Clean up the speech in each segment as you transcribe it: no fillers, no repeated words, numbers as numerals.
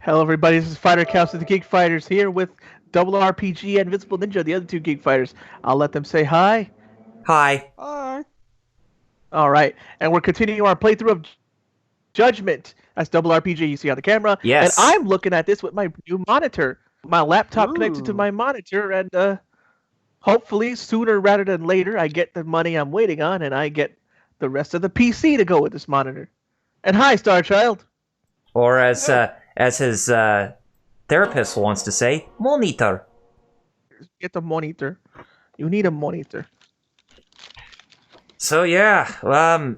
Hello, everybody. This is Fighter Cast of the Geek Fighters here with Double RPG and Invincible Ninja, the other two Geek Fighters. I'll let them say hi. Hi. Hi. All right, and we're continuing our playthrough of Judgment. That's Double RPG you see on the camera. And Yes. I'm looking at this with my new monitor, my laptop connected to Ooh. my monitor, and hopefully sooner rather than later, I get the money I'm waiting on, and I get the rest of the PC to go with this monitor. And hi, Starchild. Or as his therapist wants to say, monitor. Get the monitor. You need a monitor. So yeah,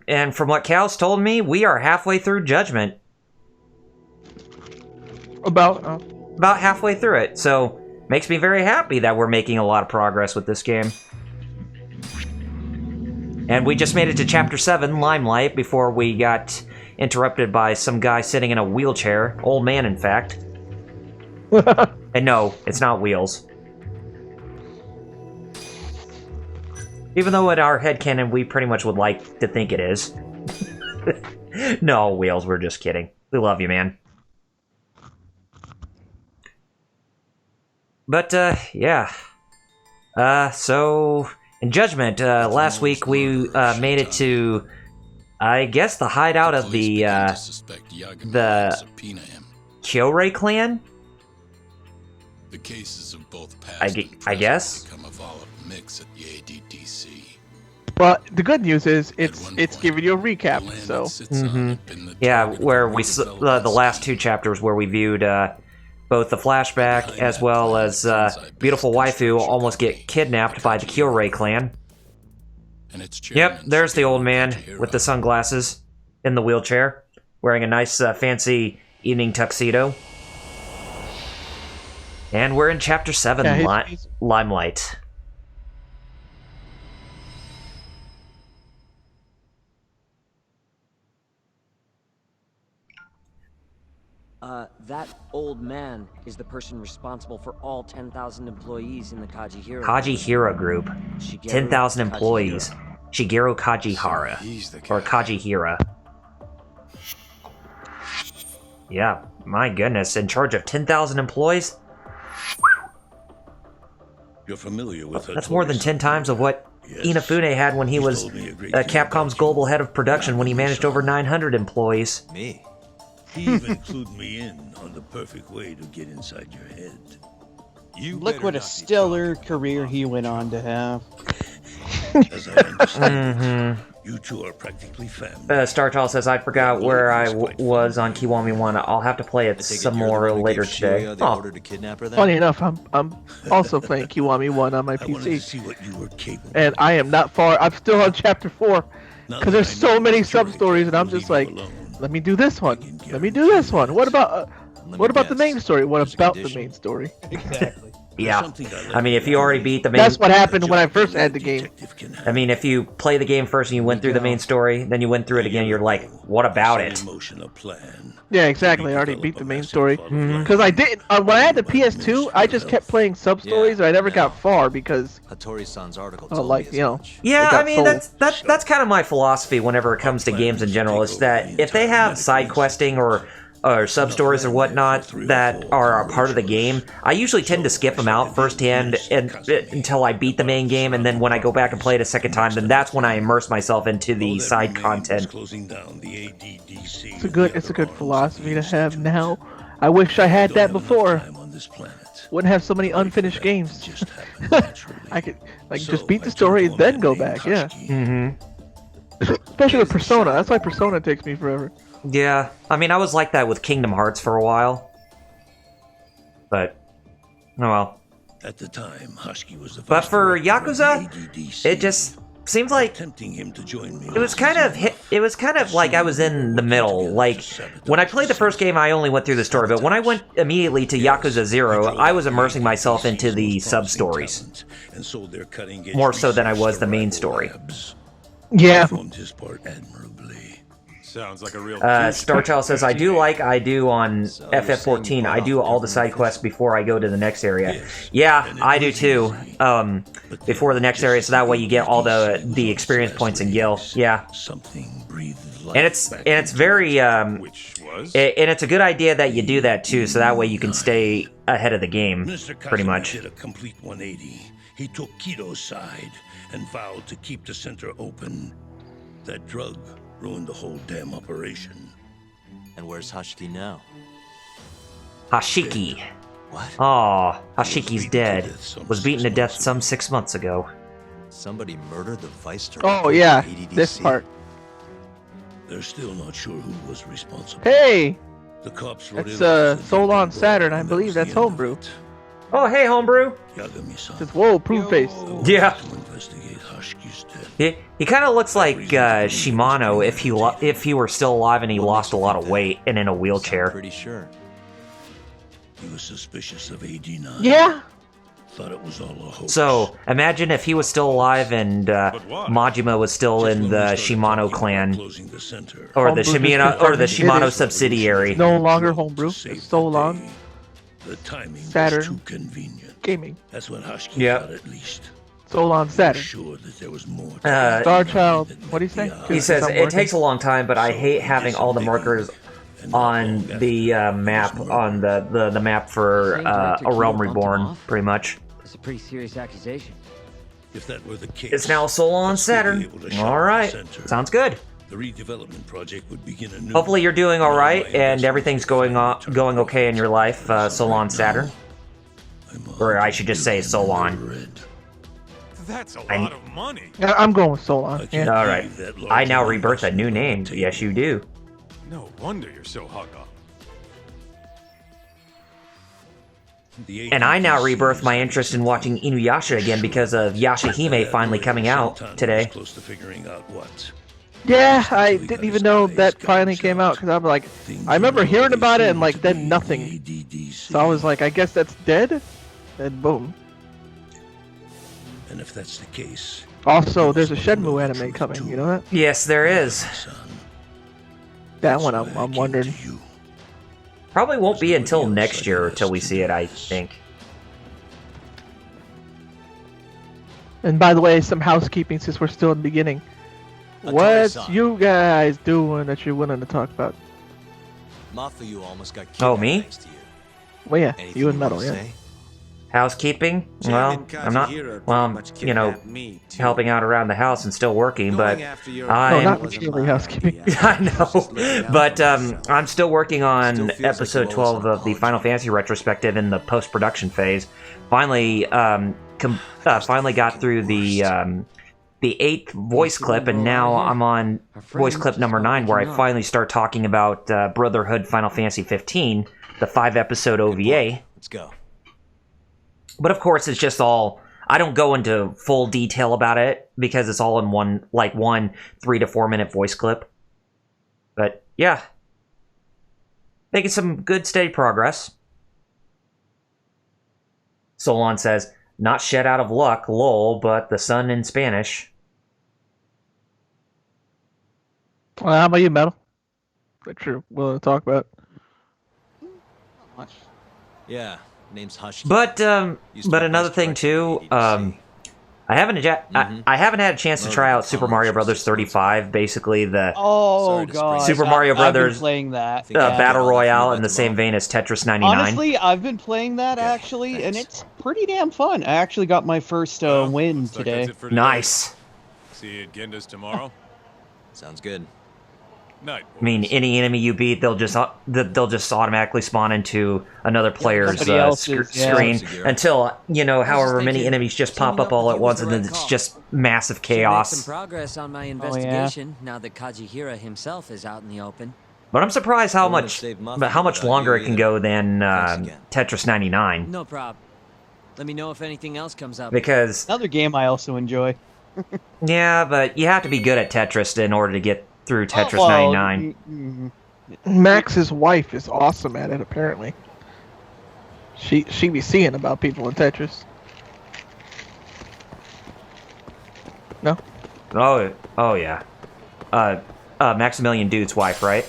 and from what Cal's told me, we are halfway through Judgment. About halfway through it, so makes me very happy that we're making a lot of progress with this game. And we just made it to Chapter 7, Limelight, before we got interrupted by some guy sitting in a wheelchair. Old man, in fact. And no, it's not wheels. Even though in our headcanon we pretty much would like to think it is. No, wheels, we're just kidding. We love you, man. But, yeah. So, in Judgment, last week we made it to, I guess, the hideout of the Kyorei clan? The cases of both I past and guess? become a volatile mix at the ADDC. But the good news is it's giving you a recap. So Yeah, where we the last two chapters where we viewed both the flashback as well as beautiful waifu almost get kidnapped by the Kyorei clan. Yep, there's the old man with the sunglasses in the wheelchair, wearing a nice fancy evening tuxedo. And we're in Chapter 7, Yeah, Limelight. That old man is the person responsible for all 10,000 employees in the Kajihira. Kajihira Group. Shigeru 10,000 Kajihira. employees. Shigeru Kajihara. He's the Or guy. Kajihira. Yeah, my goodness. In charge of 10,000 employees? You're familiar with her. That's more than 10 times of what Yes. Inafune had when he was told me a great deal Capcom's about global you. head of production when he managed over 900 employees. Me? He even clued me in on the perfect way to get inside your head. You Look what a stellar career he went on to have. As I understand, you two are practically family. Starchild says, I forgot where I was on Kiwami 1. I'll have to play it some more later today. The Oh, order to kidnap her then? funny enough, I'm also playing Kiwami 1 on my I wanted to PC, see what you were capable and I am not far. I'm still on chapter 4 Now because that there's I so know many that you're sub stories, and I'm capable, just leave like, you alone. let me do this one. can Let me do this one. What about me what about the guess. main story? What There's a about the condition. main story? Exactly. yeah. Something I I mean, if you already beat the main... That's what happened when I job first that had no the game. detective can I mean, if you play the game first and you went through the main story, then you went through it again, you're like, what about Set it? in motion a plan. Yeah, exactly. I already beat the main story because I didn't. When I had the PS2, I just kept playing sub stories, and I never got far because, Hattori-san's article oh, told like me as you know. much. Yeah, It got I mean, sold. that's kind of my philosophy whenever it comes to games in general, is that if they have side questing or sub-stories or whatnot that are a part of the game, I usually tend to skip them out firsthand until I beat the main game, and then when I go back and play it a second time, then that's when I immerse myself into the side content. It's a good philosophy to have now. I wish I had that before. Wouldn't have so many unfinished games. I could just beat the story, then go back. Yeah. Especially with Persona. That's why Persona takes me forever. Yeah, I mean, I was like that with Kingdom Hearts for a while. But, oh well. At the time, Husky was the But vice for director of the Yakuza, ADDC, it just seems like tempting him to join me. it was kind of like I was in the middle. Like, when I played the first game, I only went through the story, but when I went immediately to Yakuza 0, I was immersing myself into the sub-stories. More so than I was the main story. Yeah. Performed his part admirably. Sounds like a real Starchild says, I do on FF14. I do all the side quests before I go to the next area. Yeah, I do too. Before the next area, so that way you get all the experience points in Gil. Yeah. Something breathed life And it's very which was and it's a good idea that you do that too, so that way you can stay ahead of the game, Mr. pretty Kazuma much. did a complete 180. He took Kido's side and vowed to keep the center open. That drug ruined the whole damn operation. And where's Hashiki now? Hashiki. What? Aw, Hashiki's dead. Some Was beaten to 6 death months some ago. 6 months ago. Somebody murdered the vice director. Oh yeah, of ADDC? this part. They're still not sure who was responsible. Hey, The cops wrote that's in on the Solon drinking Saturn. brawl, I and believe that was that's the end of homebrew. it. Oh, hey, homebrew. Yagami-san. Just whoa, proof face. Yeah. To investigate Hashiki's death. He kind of looks like Shimano if he were still alive and he lost a lot of weight and in a wheelchair. Pretty sure. He was suspicious of AD9. Yeah. Thought it was all a hoax. So imagine if he was still alive and Majima was still Just in when the we started Shimano talking about clone closing the center, or the Homebrew just Shimano confirmed it is subsidiary. No longer homebrew. to save It's Solon the day. The timing Saturn. was too convenient. Gaming. That's what Hashiki Yeah. thought at least. Solon Saturn. Sure that there was more. Starchild. What do you say? He says it takes a long time, but I hate having all the markers on the map on the map for A Realm Reborn, pretty much. It's a pretty serious accusation. If that were the case, It's now Solon I'd still be Saturn. able to shut All right, the center. sounds good. The redevelopment project would begin anew. Hopefully you're doing all right Now, and everything's going okay in your life, Solon Saturn. Or I should just say Solon. That's a I- lot of money. I'm going with Solon. Yeah. All right, I now rebirth a new name. Yes, you do. No wonder you're so hung up. And I now rebirth my interest in watching Inuyasha again because of Yashahime finally coming out today. Close to figuring out what. Yeah, I didn't even know that finally came out because I'm like, I remember hearing about it and like then nothing. So I was like, I guess that's dead. And boom. And if that's the case, Also, there's a Shenmue anime coming. You know that? Yes, there is. son, That one that's why I I'm came wondering. to you. Probably won't be until next year till we see it, I think. And by the way, some housekeeping since we're still in the beginning. What's you guys doing that you're willing to talk about? Mafuyu almost got killed. Oh, me? Thanks to you. Well, yeah, Anything you and wanna Metal, yeah. say? Housekeeping? Well, I'm not, well, you know, helping out around the house and still working, but No, I'm... not literally housekeeping. I know, but I'm still working on episode 12 of the Final Fantasy retrospective in the post-production phase. Finally, finally got through the 8th voice clip, and now I'm on voice clip number 9, where I finally start talking about Brotherhood Final Fantasy 15, the 5-episode OVA. Let's go. But of course, it's just all... I don't go into full detail about it because it's all in one 3 to 4 minute voice clip. But yeah, making some good steady progress. Solon says, "Not shed out of luck, lol, but the sun in Spanish." Well, how about you, Metal? That you're willing to talk about? Yeah, name's Hashiki. But another thing too, I haven't had a chance to try out Super Mario Brothers 35. Basically, the Oh Sorry to god, spring- Super Mario I've been Brothers, playing that. Battle Yeah. Royale in the same vein as Tetris 99. Honestly, I've been playing that actually, and thanks. it's pretty damn fun. I actually got my first Well, win looks like today. that's it for today. Nice. See you at Genda's tomorrow. Sounds good. Night. I mean, any enemy you beat, they'll just automatically spawn into another player's somebody else's, yeah. screen Segura. until however many thinking, enemies just pop teaming up all up at with you once, was and the then right it's call. just massive Should make some chaos. progress on my investigation now that Kajihira himself is out in the open. But I'm surprised how Don't wanna much save Muffy how much without longer you it can either. go than Thanks again. Tetris 99, No prob. Let me know if anything else comes up. because Another game I also enjoy. yeah, but you have to be good at Tetris in order to get through Tetris Oh, well, 99. Max's wife is awesome at it. Apparently, she be seeing about people in Tetris. No, Oh yeah. Maximilian Dude's wife, right?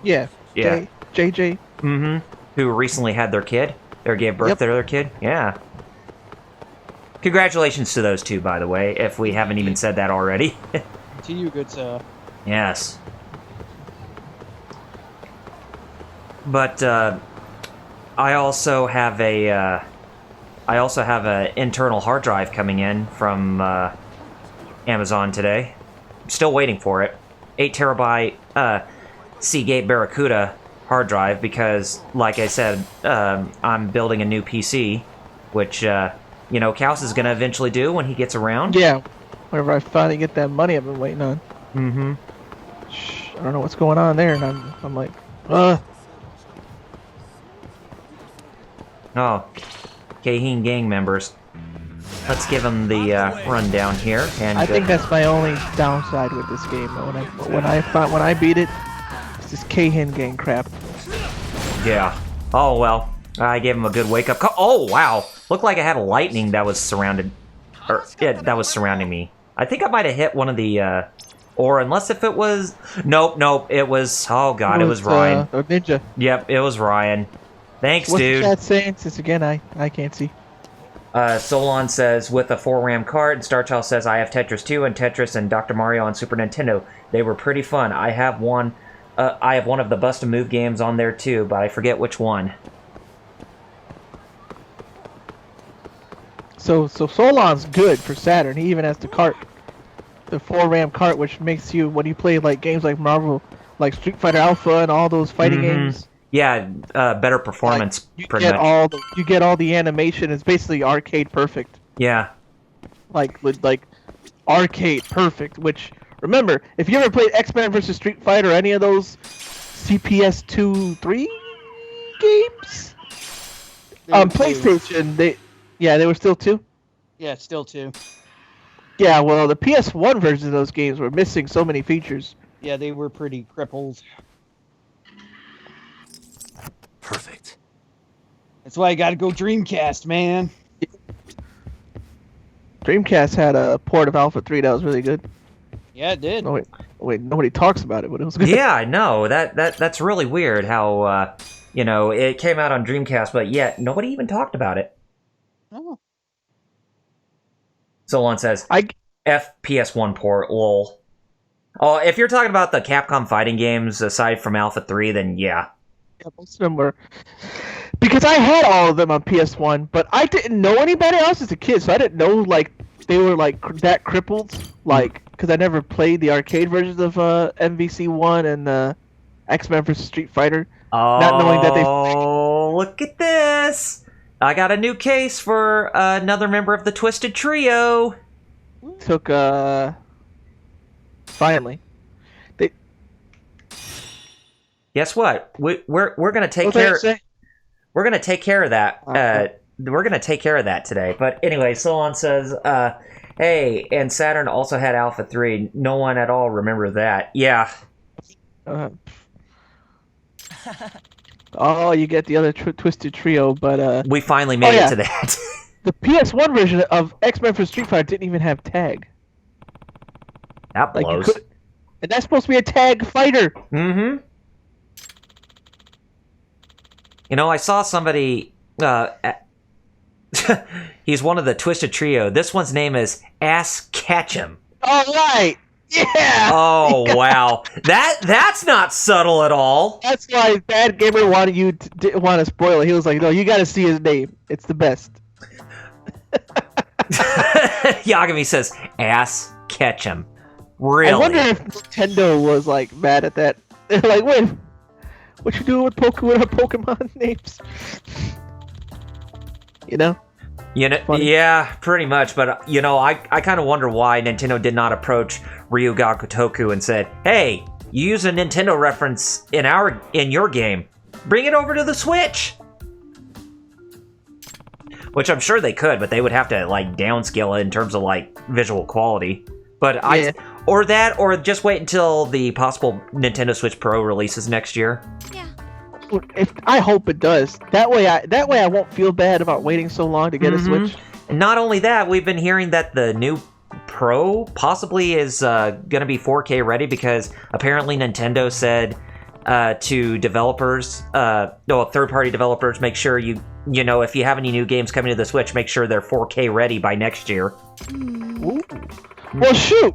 Yeah. Yeah. JJ. Mm-hmm. Who recently had their kid, or gave birth to their kid. Yeah. Congratulations to those two, by the way, if we haven't even said that already. To you, good sir. Yes. But I also have a internal hard drive coming in from Amazon today. I'm still waiting for it. 8 terabyte Seagate Barracuda hard drive because, like I said, I'm building a new PC, which Kaus is going to eventually do when he gets around. Yeah. Whenever I finally get that money I've been waiting on. Mm-hmm. I don't know what's going on there, and I'm like, Oh, Kaheen gang members. Let's give them the rundown here. And I think that's my only downside with this game. When I beat it, it's this Kahin gang crap. Yeah. Oh well, I gave him a good wake up call. Oh wow, looked like I had a lightning that was surrounding me. I think I might have hit one of the, or unless if it was, nope, it was. Oh god, it was Ryan. Or Ninja. Yep, it was Ryan. Thanks, What's dude. the chat saying? Since again, I can't see. Solon says, with a 4-RAM card, and Starchild says, I have Tetris 2 and Tetris and Dr. Mario on Super Nintendo. They were pretty fun. I have one of the Bust a Move games on there too, but I forget which one. So Solon's good for Saturn. He even has the cart, the 4-RAM cart, which makes you, when you play like games like Marvel, like Street Fighter Alpha and all those fighting games. Yeah, better performance. Like, pretty much. You get all the animation. It's basically arcade perfect. Yeah. Like arcade perfect. Which, remember, if you ever played X-Men vs Street Fighter or any of those CPS 2-3 games on PlayStation, they were still 2. Yeah, still 2. Yeah, well, the PS1 versions of those games were missing so many features. Yeah, they were pretty crippled. Perfect. That's why I gotta go Dreamcast, man. Dreamcast had a port of Alpha 3 that was really good. Yeah, it did. Oh, wait, nobody talks about it, but it was good. Yeah, I know. That's really weird how, it came out on Dreamcast, but yet nobody even talked about it. Oh. Solon says, FPS1 port, lol. Oh, if you're talking about the Capcom fighting games aside from Alpha 3, then yeah. Yeah, most of them were, because I had all of them on PS1, but I didn't know anybody else as a kid, so I didn't know they were that crippled, because I never played the arcade versions of MVC1 and X-Men vs Street Fighter. Oh, not knowing that they. Look at this! I got a new case for another member of the Twisted Trio. Took finally. Guess what? We're gonna take care. We're gonna take care of that. We're gonna take care of that today. But anyway, Solon says, "Hey, and Saturn also had Alpha 3. No one at all remembers that." Yeah. Oh, you get the other Twisted Trio, but we finally made it to that. The PS1 version of X-Men for Street Fighter didn't even have tag. That blows. And that's supposed to be a tag fighter. Mm-hmm. I saw somebody, he's one of the Twisted Trio. This one's name is Ass Ketchum. All right. Yeah. Oh, yeah. Wow. That's not subtle at all. That's why Bad Gamer wanted you didn't want to spoil it. He was like, no, you got to see his name. It's the best. Yagami says, Ass Ketchum. Really? I wonder if Nintendo was mad at that. They're like, wait. What you doing with Pokemon names? Yeah, pretty much. But I kind of wonder why Nintendo did not approach Ryuga Gotoku and said, "Hey, you use a Nintendo reference in your game. Bring it over to the Switch." Which I'm sure they could, but they would have to downscale it in terms of visual quality. But or just wait until the possible Nintendo Switch Pro releases next year. Yeah. I hope it does. That way I won't feel bad about waiting so long to get a Switch. And not only that, we've been hearing that the new Pro possibly is going to be 4K ready because apparently Nintendo said to developers, third-party developers, make sure you know, if you have any new games coming to the Switch, make sure they're 4K ready by next year. Ooh. Well, shoot.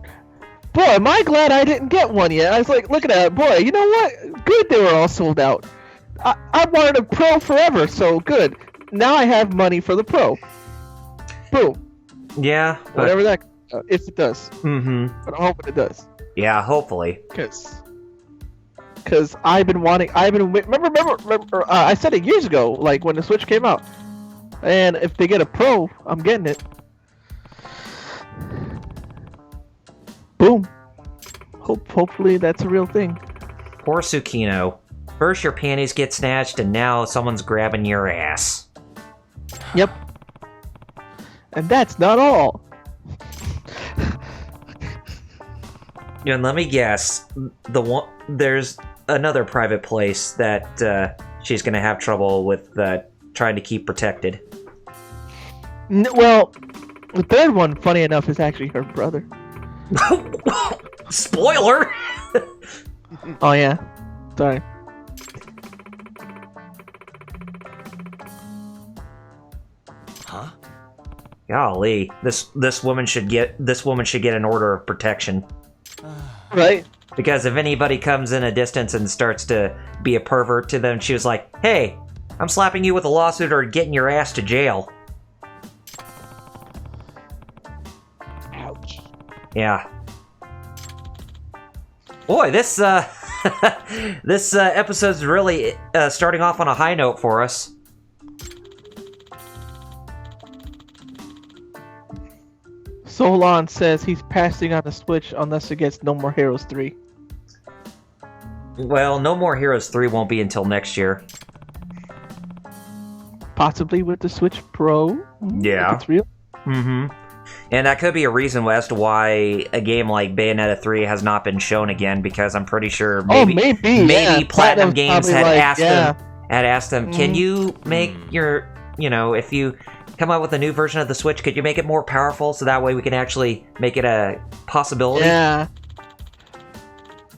Boy, am I glad I didn't get one yet. I was like, looking at it, boy, you know what? Good they were all sold out. I wanted a Pro forever, so good. Now I have money for the Pro. Boom. Yeah. But, Whatever that, if it does. Mm-hmm. But I'm hoping it does. Yeah, hopefully. Because remember, I said it years ago, like when the Switch came out. And if they get a Pro, I'm getting it. Boom. Hopefully that's a real thing. Poor Tsukino. First your panties get snatched, and now someone's grabbing your ass. Yep. And that's not all. And let me guess, there's another private place that she's gonna have trouble with trying to keep protected. Well, the third one, funny enough, is actually her brother. Spoiler! Oh yeah, sorry. Huh? Golly, this woman should get an order of protection. Right? Because if anybody comes in a distance and starts to be a pervert to them, she was like, "Hey, I'm slapping you with a lawsuit or getting your ass to jail." Ouch. Yeah. Boy, this this episode's really starting off on a high note for us. Solon says he's passing on the Switch unless it gets No More Heroes 3. Well, No More Heroes 3 won't be until next year. Possibly with the Switch Pro. Yeah. If it's real. Mm-hmm. And that could be a reason as to why a game like Bayonetta 3 has not been shown again, because I'm pretty sure maybe yeah. Platinum Games had like, asked them, can you make your, if you come out with a new version of the Switch, could you make it more powerful so that way we can actually make it a possibility? Yeah.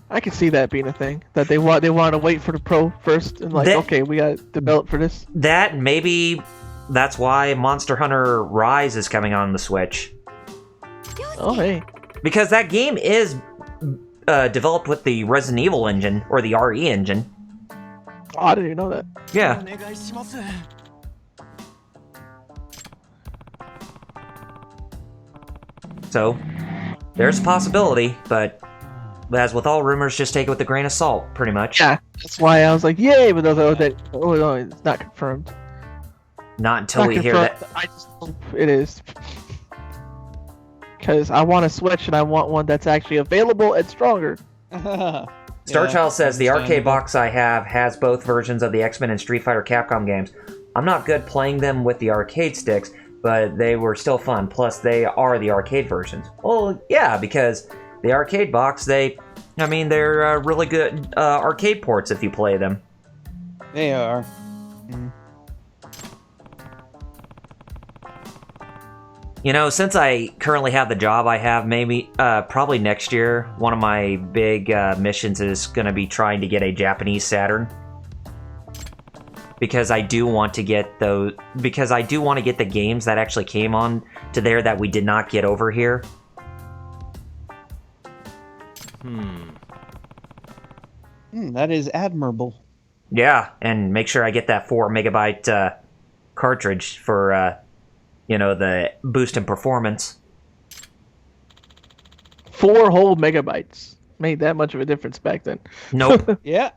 I can see that being a thing. That they want to wait for the Pro first and okay, we got to develop for this. That maybe that's why Monster Hunter Rise is coming on the Switch. Oh hey. Because that game is developed with the Resident Evil engine or the RE engine. Oh, I didn't even know that. Yeah. So, there's a possibility, but as with all rumors, just take it with a grain of salt, pretty much. Yeah, that's why I was like, yay, but no, it's not confirmed. Not until we hear that. I just hope it is. Because I want a Switch and I want one that's actually available and stronger. Starchild says, the arcade box I have has both versions of the X-Men and Street Fighter Capcom games. I'm not good playing them with the arcade sticks, but they were still fun. Plus, they are the arcade versions. Well, yeah, because the arcade box, they're really good arcade ports if you play them. They are. Since I currently have the job I have, probably next year, one of my big missions is going to be trying to get a Japanese Saturn. Because I do want to get the games that actually came on to there that we did not get over here. That is admirable. Yeah, and make sure I get that 4 megabyte cartridge for the boost in performance. 4 whole megabytes made that much of a difference back then. Nope. Yeah.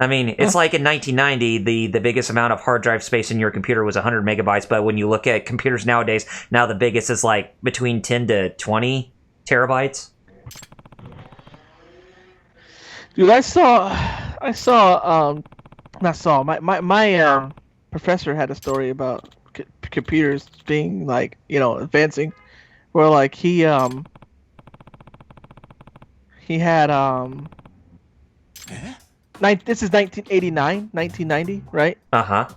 I mean, it's like in 1990, the biggest amount of hard drive space in your computer was 100 megabytes, but when you look at computers nowadays, now the biggest is like between 10 to 20 terabytes. Dude, my professor had a story about computers being advancing, where he had this is 1989, 1990, right? Uh-huh.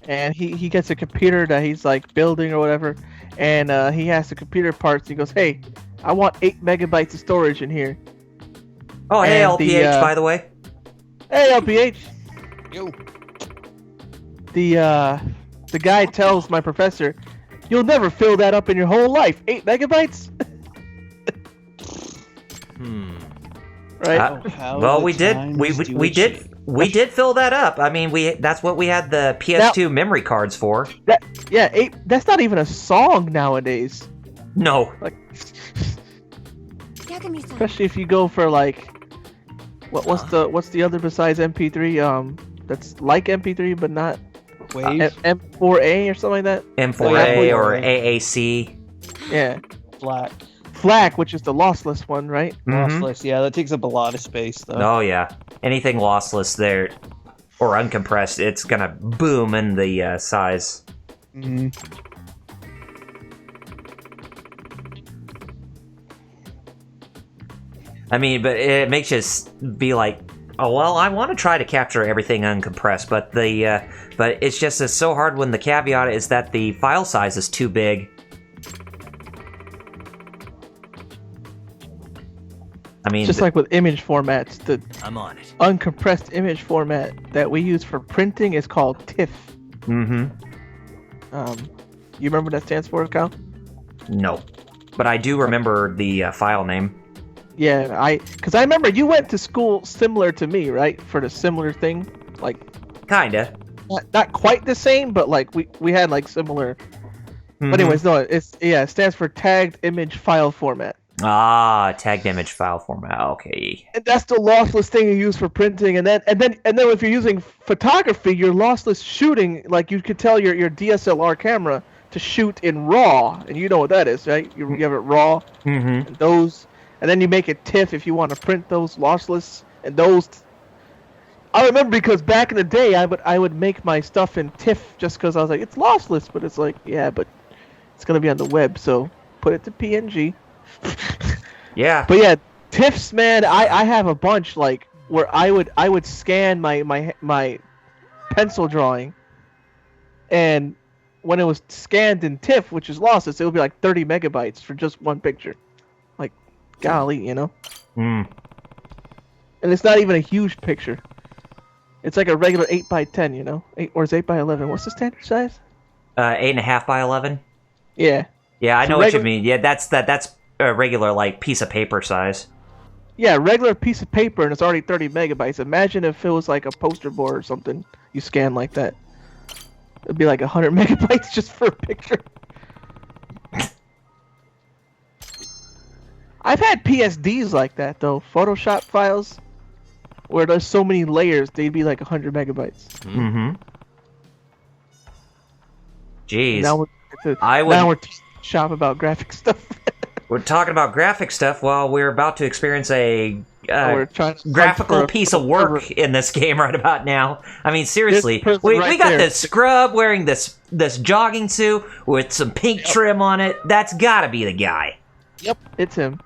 And he gets a computer that he's building or whatever, and he has the computer parts. He goes, "Hey, I want 8 megabytes of storage in here." Oh, hey, And LPH, by the way. Hey, LPH. Yo. The guy tells my professor, "You'll never fill that up in your whole life. 8 megabytes." Right. Well, we did. We did fill that up. I mean, that's what we had the PS2 memory cards for. Yeah, 8. That's not even a song nowadays. No. Like, especially if you go for like, what's the other besides MP3? That's like MP3 but not Wave. M4A or something like that. M4A or AAC. Yeah. FLAC, which is the lossless one, right? Lossless. Yeah, that takes up a lot of space though. Oh yeah. Anything lossless there or uncompressed, it's gonna boom in the size. I mean, but it makes you be like, oh well, I want to try to capture everything uncompressed, but but it's just it's so hard when the caveat is that the file size is too big. I mean, just like with image formats, the I'm on it. uncompressed image format that we use for printing is called TIFF. Mm-hmm. You remember what that stands for, Kyle? No, but I do remember the file name. Yeah, because I remember you went to school similar to me, right? For the similar thing, like Kinda. not quite the same, but like we had like similar. But anyways, no, it stands for tagged image file format. Ah, tagged image file format. Okay. And that's the lossless thing you use for printing, and then if you're using photography, your lossless shooting, like you could tell your DSLR camera to shoot in RAW, and you know what that is, right? You have it RAW, and and then you make it TIFF if you want to print those lossless, and those. I remember because back in the day, I would make my stuff in TIFF just because I was like, it's lossless, but it's like, yeah, but it's gonna be on the web, so put it to PNG. Yeah. But yeah, TIFFs, man, I have a bunch like where I would scan my pencil drawing, and when it was scanned in TIFF, which is lossless, it would be like 30 megabytes for just one picture. Like, golly, you know. And it's not even a huge picture. It's like a regular 8x10, you know, or is 8x11? What's the standard size? 8.5 by 11. Yeah. Yeah, I know what you mean. Yeah, that's a regular like piece of paper size. Yeah, regular piece of paper, and it's already 30 megabytes. Imagine if it was like a poster board or something you scan like that. It'd be like 100 megabytes just for a picture. I've had PSDs like that though, Photoshop files, where there's so many layers, they'd be like 100 megabytes. Jeez. Now we're shop about graphic stuff. We're talking about graphic stuff while we're about to experience a we're trying to graphical piece of work in this game right about now. I mean, seriously, we got there. this scrub wearing this jogging suit with some pink trim on it. That's gotta be the guy. Yep, it's him.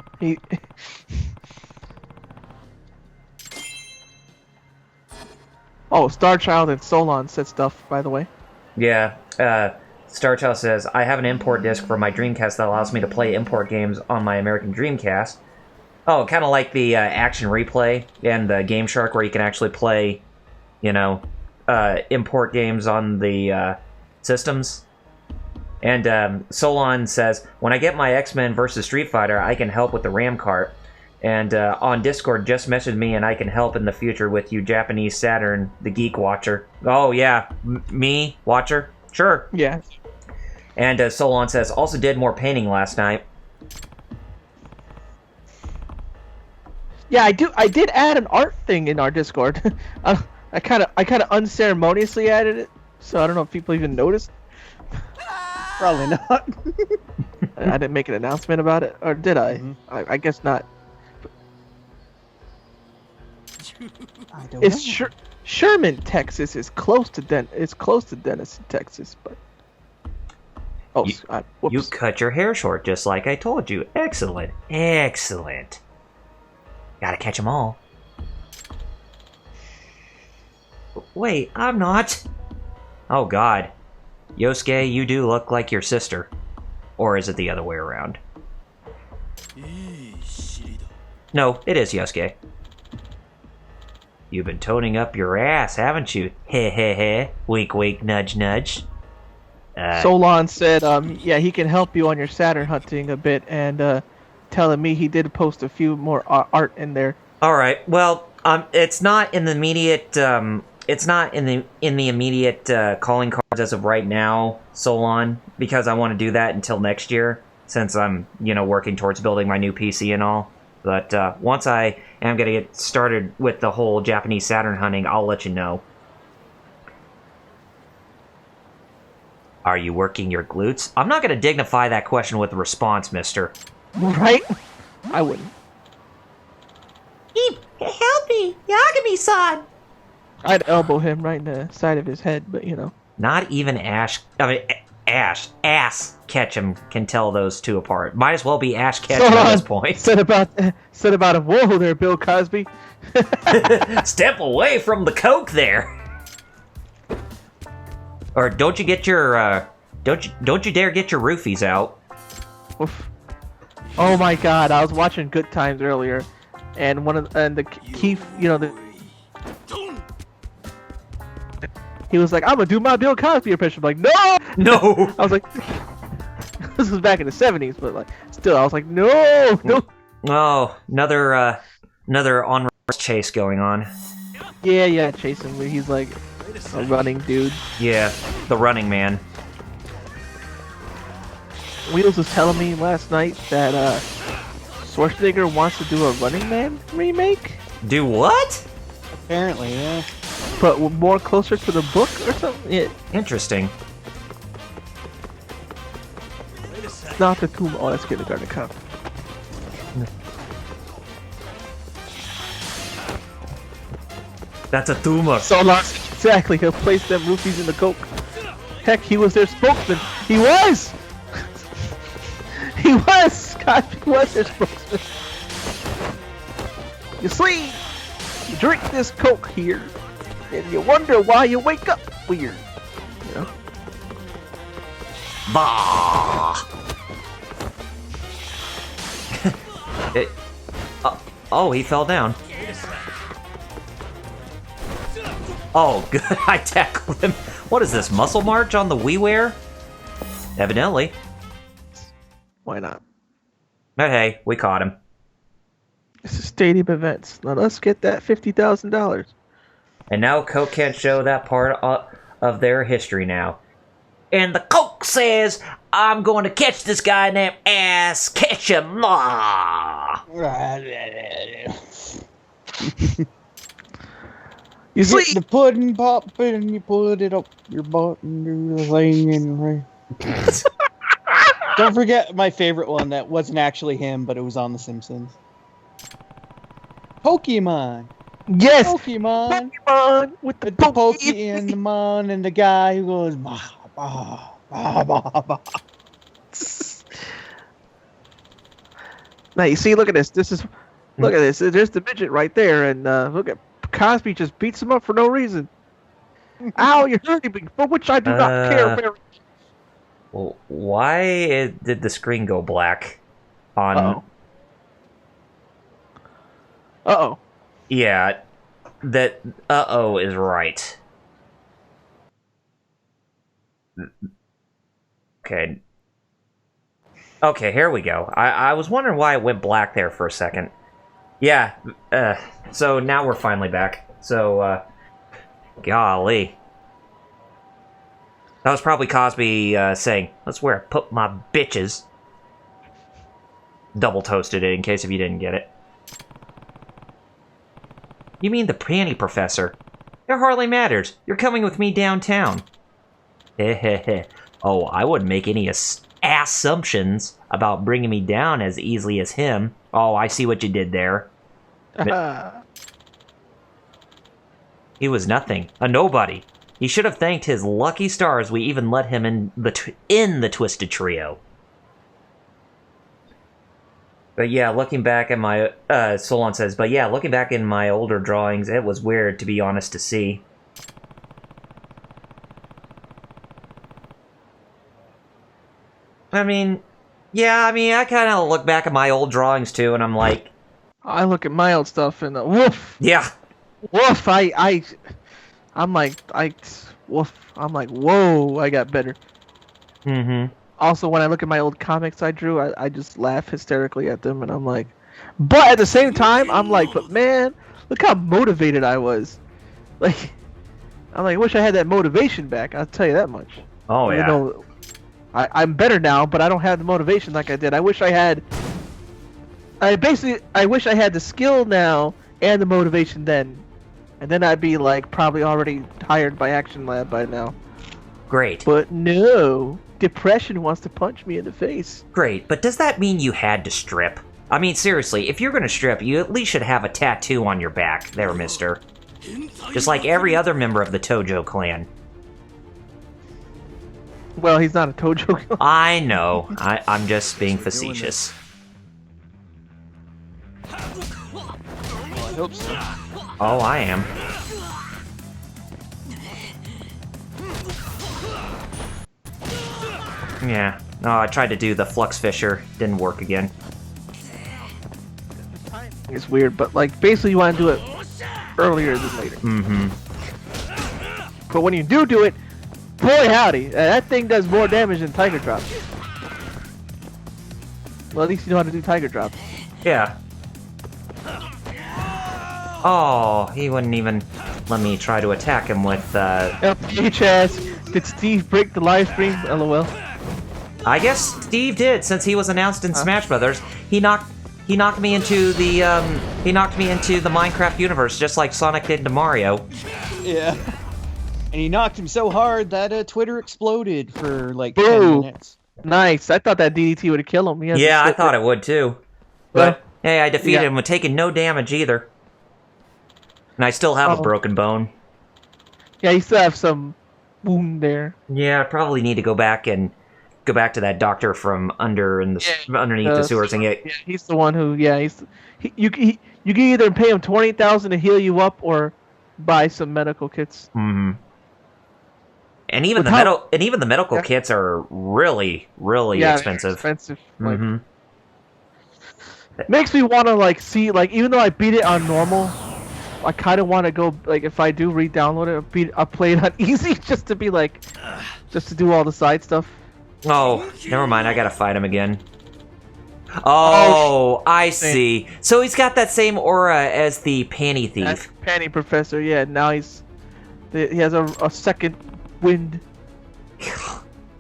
Oh, Star Child and Solon said stuff, by the way. Yeah, Starchild says, I have an import disc for my Dreamcast that allows me to play import games on my American Dreamcast. Oh, kind of like the Action Replay and the Game Shark, where you can actually play, import games on the systems. And Solon says, when I get my X-Men versus Street Fighter, I can help with the RAM cart. And on Discord, just message me and I can help in the future with you Japanese Saturn, the Geek Watcher. Oh, yeah. Me? Watcher? Sure. Yeah. And Solon says, also did more painting last night. Yeah, I did add an art thing in our Discord. I kind of unceremoniously added it, so I don't know if people even noticed. Probably not. I didn't make an announcement about it, or did I? I guess not. I don't It's know. Sherman, Texas is close to Denison, Texas, but whoops. You cut your hair short just like I told you. Excellent. Excellent. Gotta catch them all. Wait, I'm not. Oh, God. Yosuke, you do look like your sister. Or is it the other way around? No, it is Yosuke. You've been toning up your ass, haven't you? Heh heh heh. Wink wink, nudge nudge. Solon said, yeah, he can help you on your Saturn hunting a bit, and telling me he did post a few more art in there. All right. Well, it's not in the immediate. It's not in the immediate calling cards as of right now, Solon, because I want to do that until next year, since I'm working towards building my new PC and all. But once I am going to get started with the whole Japanese Saturn hunting, I'll let you know. Are you working your glutes? I'm not going to dignify that question with a response, mister. Right? I wouldn't. Help me! Yagami-san! I'd elbow him right in the side of his head, but Not even Ash Ketchum can tell those two apart. Might as well be Ash Ketchum at this point. Said about him, whoa there, Bill Cosby. Step away from the coke there. Or don't you get your don't you dare get your roofies out. Oof. Oh my God! I was watching Good Times earlier, and the Keith, he was like, "I'm gonna do my Bill Cosby impression." I'm like, no, No. I was like, this was back in the '70s, but like, still, I was like, no. Oh, another on chase going on. Yeah, chasing me. He's like a running dude. Yeah, the running man. Wheels was telling me last night that Schwarzenegger wants to do a Running Man remake, Do what? Apparently, yeah. but more closer to the book or something. Yeah, Interesting. it's not the Kuma. Oh, that's Kindergarten Cop. That's a tumor. So lost. Exactly. He'll place them roofies in the coke. Heck, he was their spokesman. He was. He was. Scott was their spokesman. You see, you drink this coke here, and you wonder why you wake up weird. Bah. Oh, he fell down. Oh, good. I tackled him. What is this, Muscle March on the WiiWare? Evidently. Why not? But hey, we caught him. This is stadium events. Now let's get that $50,000. And now Coke can't show that part of their history now. And the Coke says, I'm going to catch this guy named Ass Ketchum. You Get see, the pudding pop and you put it up your butt and do the thing and Don't forget my favorite one that wasn't actually him, but it was on The Simpsons. Pokemon. yes, Pokemon. Pokemon with the With the Poke Pokey and the Mon and the guy who goes bah, bah, bah, bah, bah. Now you see, look at this. Look at this. There's the midget right there, and look at Cosby just beats him up for no reason. Ow, you're hurting me, for which I do not care very. Well, why did the screen go black? On. Uh-oh. Yeah, that uh-oh is right. Okay. Okay, here we go. I was wondering why it went black there for a second. Yeah, so now we're finally back. So, golly. That was probably Cosby saying, that's where I put my bitches. Double toasted it in case if you didn't get it. You mean the Pranny Professor? It hardly matters. You're coming with me downtown. Hehehe. Oh, I wouldn't make any assumptions about bringing me down as easily as him. Oh, I see what you did there. He was nothing. A nobody. He should have thanked his lucky stars we even let him in the Twisted Trio. But yeah, looking back at my... Solon says, but yeah, looking back in my older drawings, it was weird, to be honest, to see. I mean, yeah, I kind of look back at my old drawings too, and I'm like, I look at my old stuff and woof, yeah, woof. I'm like, woof. I'm like, whoa, I got better. mm-hmm. Also, when I look at my old comics I drew, I just laugh hysterically at them, and I'm like, but at the same time, I'm like, but man, look how motivated I was. Like, I'm like, I wish I had that motivation back. I'll tell you that much. Oh Even yeah. though I'm better now, but I don't have the motivation like I did. I wish I had. I wish I had the skill now and the motivation then, and then I'd be like probably already hired by Action Lab by now. Great. But no, depression wants to punch me in the face. Great, but does that mean you had to strip? I mean, seriously, if you're gonna strip, you at least should have a tattoo on your back there, mister. Just like every other member of the Tojo clan. Well, he's not a Tojo. I know. I'm just being facetious. Well, I hope so. Oh, I am. Yeah. No, I tried to do the Flux Fisher. Didn't work again. It's weird, but like basically you want to do it earlier than later. Mm-hmm. But when you do it, boy howdy, that thing does more damage than Tiger Drop. Well, at least you know how to do Tiger Drop. Yeah. Oh, he wouldn't even let me try to attack him with, LPHS, did Steve break the live stream? LOL. I guess Steve did, since he was announced in Smash Brothers. He knocked me into the Minecraft universe, just like Sonic did to Mario. Yeah. And he knocked him so hard that Twitter exploded for like Boom. 10 minutes. Nice. I thought that DDT would have killed him. Yeah, I thought it would too. But hey, I defeated yeah. him with taking no damage either. And I still have a broken bone. Yeah, you still have some wound there. Yeah, I probably need to go back to that doctor from underneath the sewers and get. Yeah, he's the one who. Yeah, you can either pay him 20,000 to heal you up or buy some medical kits. Mm-hmm. And even the medical kits are really, really expensive. Expensive. Mm-hmm. Makes me want to like see like even though I beat it on normal, I kind of want to go like if I do re-download it, I'll play it on easy just to be like, just to do all the side stuff. Oh, never mind. I gotta fight him again. Oh, I see. So he's got that same aura as the Panty Thief. That's Panty Professor. Yeah, now he has a second wind.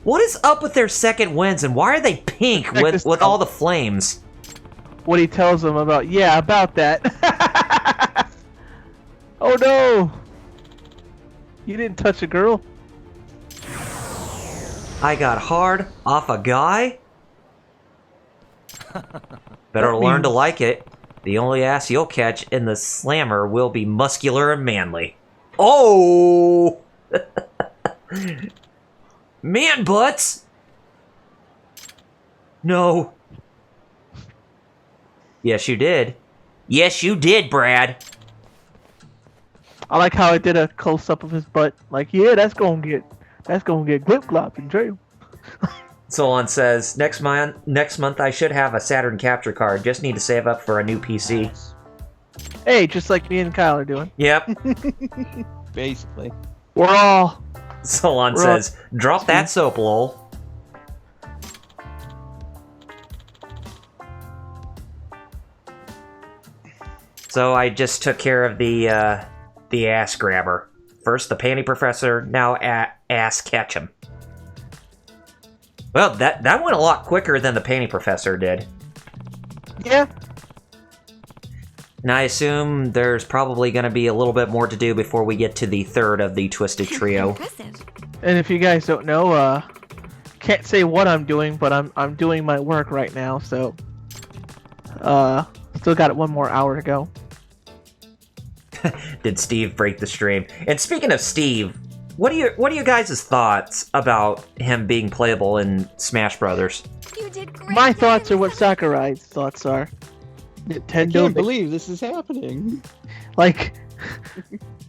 What is up with their second winds, and why are they pink with all the flames? What he tells them about that. Oh no! You didn't touch a girl? I got hard off a guy? Better learn to like it. The only ass you'll catch in the slammer will be muscular and manly. Oh! Man butts! No. Yes, you did. Yes, you did, Brad. I like how I did a close up of his butt. Like, yeah, that's gonna get glip glop in jail. Solon says, next month I should have a Saturn capture card. Just need to save up for a new PC. Hey, just like me and Kyle are doing. Yep. Basically. We're all. Solon says, drop that soap, lol. So I just took care of the ass grabber. First the Panty Professor, now ass Ketchum. Well, that went a lot quicker than the Panty Professor did. Yeah. And I assume there's probably going to be a little bit more to do before we get to the third of the Twisted Trio. And if you guys don't know, can't say what I'm doing, but I'm doing my work right now, so still got one more hour to go. Did Steve break the stream? And speaking of Steve, what are you guys' thoughts about him being playable in Smash Brothers? You did great. My thoughts are what Sakurai's thoughts are. I Nintendo can't believe this is happening. like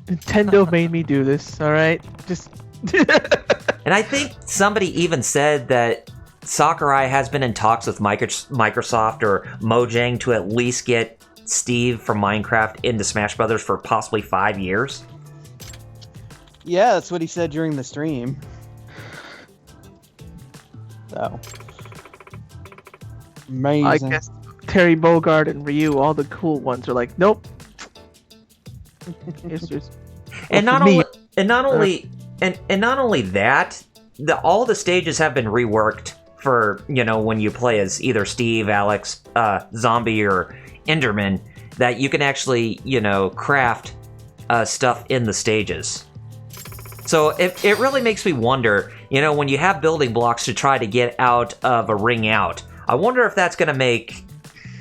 Nintendo made me do this, alright? Just And I think somebody even said that Sakurai has been in talks with Microsoft or Mojang to at least get Steve from Minecraft into Smash Brothers for possibly 5 years. Yeah, that's what he said during the stream. So amazing. I guess Terry Bogard and Ryu, all the cool ones, are like, nope. It's just, And well, not for me- not only that, all the stages have been reworked for, you know, when you play as either Steve, Alex, Zombie, or Enderman, that you can actually, you know, craft stuff in the stages. So it really makes me wonder, you know, when you have building blocks to try to get out of a ring out, I wonder if that's going to make,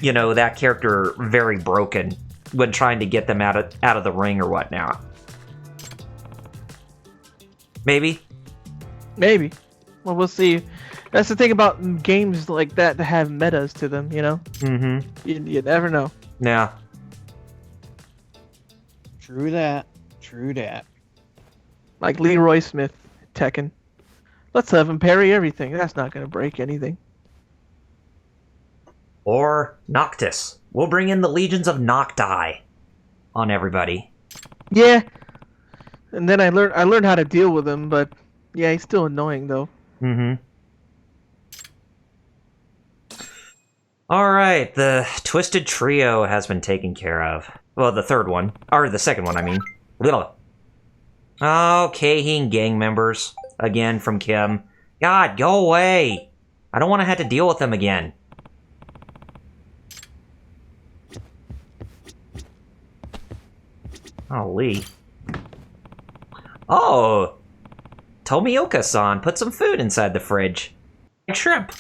you know, that character very broken when trying to get them out of the ring or whatnot. Maybe. Maybe. Well, we'll see. That's the thing about games like that have metas to them, you know? Mm-hmm. You never know. Yeah. True that. True that. Like Leroy Smith, Tekken. Let's have him parry everything. That's not going to break anything. Or Noctis. We'll bring in the legions of Nocti on everybody. Yeah. And then I learned how to deal with him, but yeah, he's still annoying though. Mm-hmm. Alright, the Twisted Trio has been taken care of. Well, the third one. Or the second one, I mean. Little. Oh, Keihin gang members. Again, from Kim. God, go away! I don't want to have to deal with them again. Holy. Oh! Tomioka-san, put some food inside the fridge. Like shrimp.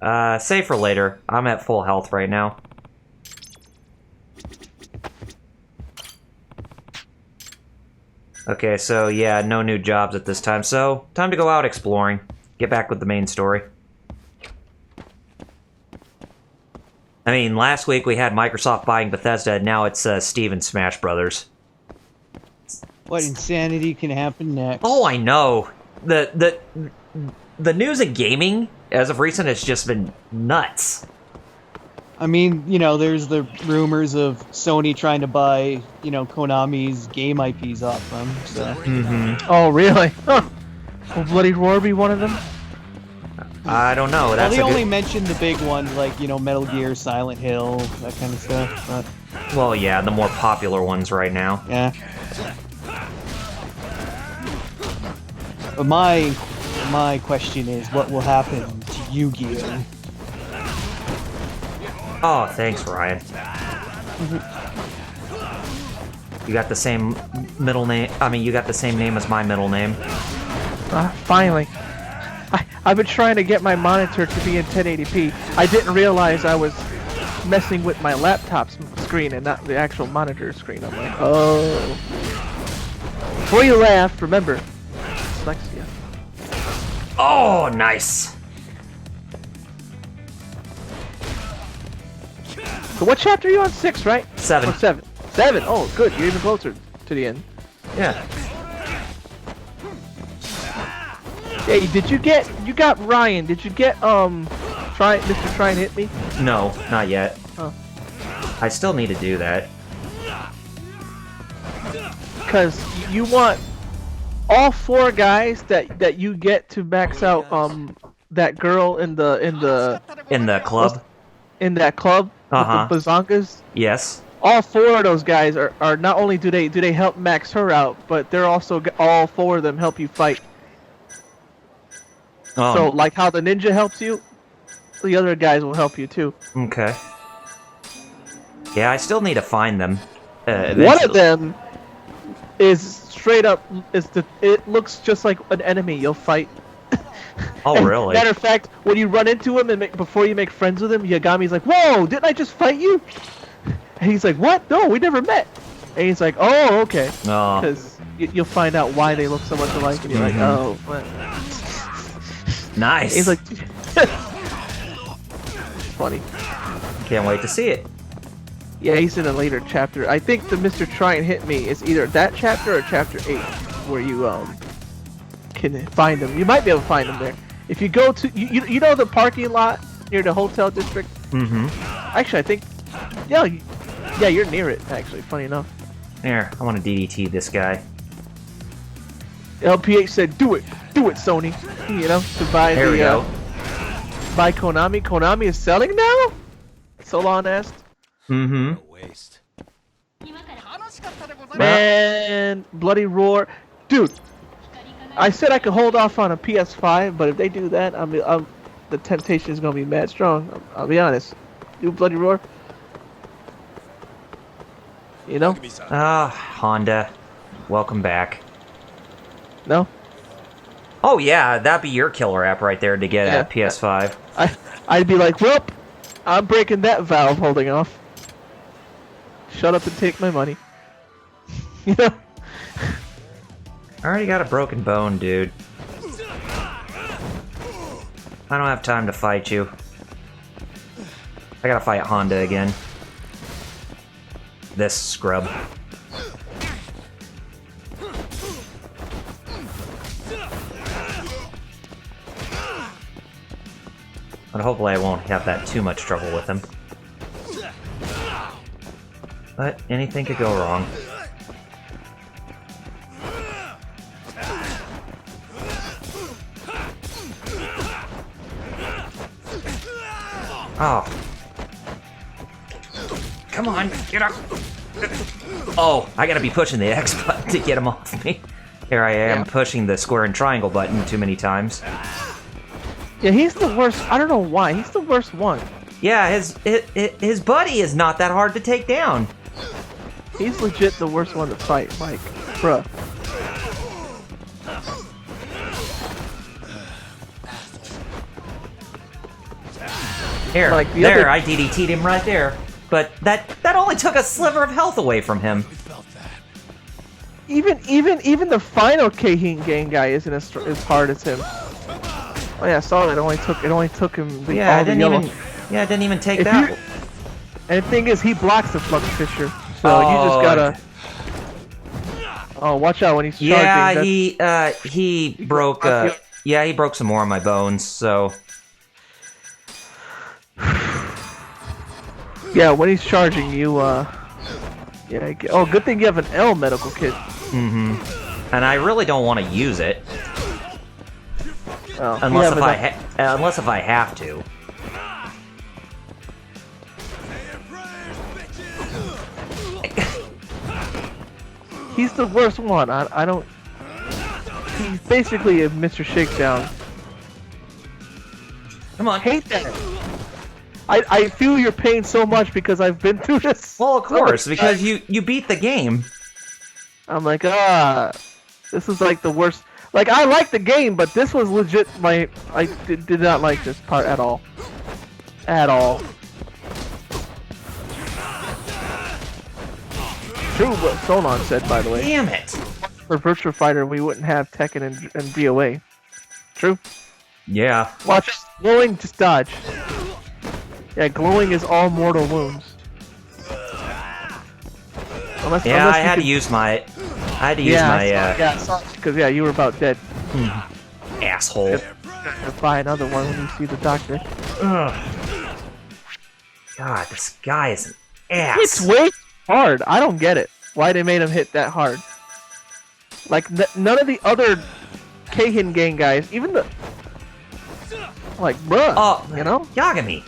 Save for later. I'm at full health right now. Okay, so yeah, no new jobs at this time, so time to go out exploring. Get back with the main story. I mean, last week we had Microsoft buying Bethesda, now it's Steve and Smash Brothers. What insanity can happen next? Oh, I know. The news in gaming, as of recent, has just been nuts. I mean, you know, there's the rumors of Sony trying to buy, you know, Konami's game IPs off them. So. Oh, really? Huh. Will Bloody Roar be one of them? I don't know. Well, That's they a only good... mentioned the big ones, like, you know, Metal Gear, Silent Hill, that kind of stuff. But, Well, yeah, the more popular ones right now. yeah. But my question is, what will happen to Yu-Gi-Oh? Oh, thanks, Ryan. You got the same middle name. I mean, you got the same name as my middle name. Finally. I've been trying to get my monitor to be in 1080p. I didn't realize I was messing with my laptop's screen and not the actual monitor screen. I'm like, oh. Before you laugh, remember, dyslexia. Oh, nice. So what chapter are you on? 6, right? 7. Or 7. 7. Oh, good. You're even closer to the end. Yeah. Hey, you got Ryan, did you get, Mr. Try and Hit Me? No, not yet. Oh. I still need to do that. Because you want all 4 guys that you get to max out, that girl in the club? in that club Uh-huh. with the bazongas. Yes. All 4 of those guys are not only do they help max her out, but they're also all 4 of them help you fight. So like how the ninja helps you, the other guys will help you too. Okay. Yeah, I still need to find them. One of them is straight up it looks just like an enemy you'll fight. Oh, really? Matter of fact, when you run into him and before you make friends with him, Yagami's like, "Whoa, didn't I just fight you?" And he's like, "What? No, we never met." And he's like, "Oh, okay." Oh. Because you'll find out why they look so much alike, and you're like, "Oh." What? Nice. He's like, funny. Can't wait to see it. Yeah, he's in a later chapter. I think the Mr. Try and Hit Me is either that chapter or chapter 8, where you can find him. You might be able to find him there. If you go to you know the parking lot near the hotel district. Mm-hmm. Actually, I think yeah, you're near it. Actually, funny enough. There, I want to DDT this guy. LPH said, "Do it, Sony." You know, to buy There we go. Buy Konami. Konami is selling now. Solon asked. Mm-hmm. Waste. Man, Bloody Roar, dude. I said I could hold off on a PS5, but if they do that, the temptation is gonna be mad strong. I'll be honest. Do Bloody Roar. You know? Honda. Welcome back. No? Oh yeah, that'd be your killer app right there to get a PS5. I'd be like, well, I'm breaking that valve holding off. Shut up and take my money. You know? I already got a broken bone, dude. I don't have time to fight you. I gotta fight Honda again. This scrub. But hopefully I won't have that too much trouble with him. But anything could go wrong. Oh. Come on, get up. Oh, I gotta be pushing the X button to get him off me. Here I am pushing the square and triangle button too many times. Yeah, he's the worst. I don't know why. He's the worst one. Yeah, his buddy is not that hard to take down. He's legit the worst one to fight, Mike. Bruh. Here, Like the there, other- I DDT'd him right there. But that only took a sliver of health away from him. Even the final Keihin gang guy isn't as hard as him. Oh yeah, I saw that. It only took him all the yellow. It didn't even take If that. you- And the thing is, he blocks the Flux Fisher, so you just gotta. Oh, watch out when he's charging. Yeah, he broke. Yeah, he broke some more of my bones. So Yeah, when he's charging you, yeah. Oh, good thing you have an L medical kit. mm-hmm. And I really don't want to use it Oh, unless you if have I have to. He's the worst one. I don't. He's basically a Mr. Shakedown. Come on. I hate that. I feel your pain so much because I've been through this. Well, of course, because you beat the game. I'm like, this is like the worst. Like, I like the game, but this was legit I did not like this part at all. At all. True what Solon said, by the way. Damn it. For Virtua Fighter, we wouldn't have Tekken and DOA. True? Yeah. Watch it. Glowing, just dodge. Yeah, glowing is all mortal wounds. Unless Yeah, I you had to could- use my. I had to use my. because you were about dead. Asshole. Buy another one when you see the doctor. Ugh. God, this guy is an ass. It's way hard. I don't get it. Why they made him hit that hard? Like none of the other Keihin gang guys, even the like, bruh. Oh, you know? Yagami.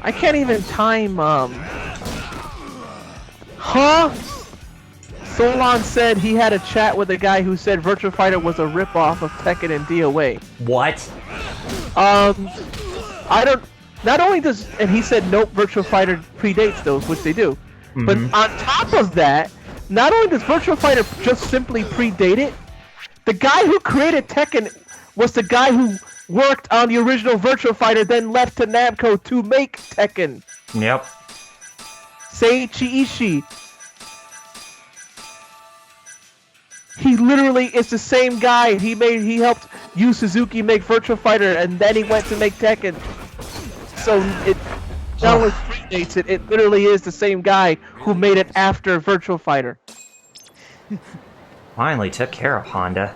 I can't even time. Huh? Solon said he had a chat with a guy who said Virtua Fighter was a ripoff of Tekken and DOA. What? I don't. Not only does, and he said nope, Virtua Fighter predates those, which they do. But on top of that, not only does Virtua Fighter just simply predate it, the guy who created Tekken was the guy who worked on the original Virtua Fighter, then left to Namco to make Tekken. Yep. Seiichi Ishii. He literally is the same guy. He helped Yu Suzuki make Virtua Fighter, and then he went to make Tekken. So download predates it. It literally is the same guy who made it after Virtual Fighter. Finally took care of Honda.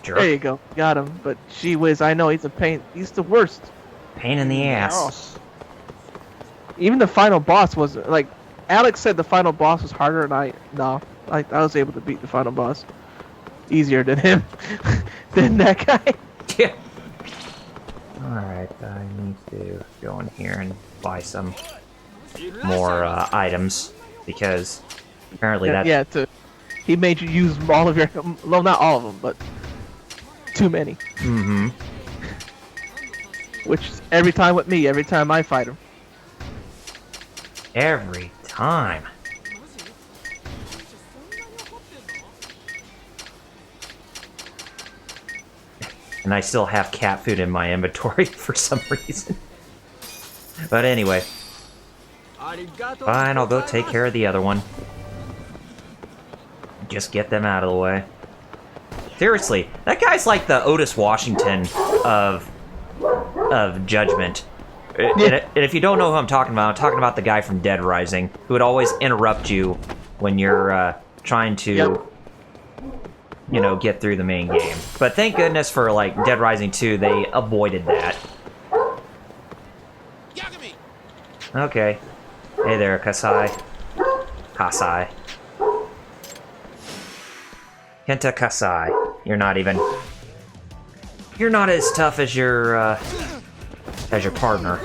Jerk. There you go, got him. But gee whiz, I know he's a pain. He's the worst. Pain in the ass. Even the final boss was like, Alex said the final boss was harder, and I was able to beat the final boss easier than him, than that guy. Yeah. Alright, I need to go in here and buy some more items, because apparently he made you use all of your, well, not all of them, but too many. Mm-hmm. Which is every time with me, every time I fight him. Every time. And I still have cat food in my inventory for some reason. But anyway. Fine, I'll go take care of the other one. Just get them out of the way. Seriously, that guy's like the Otis Washington of Judgment. And if you don't know who I'm talking about the guy from Dead Rising, who would always interrupt you when you're trying to, you know, get through the main game. But thank goodness for, like, Dead Rising 2, they avoided that. Okay. Hey there, Kasai. Kenta Kasai. You're not as tough as your partner.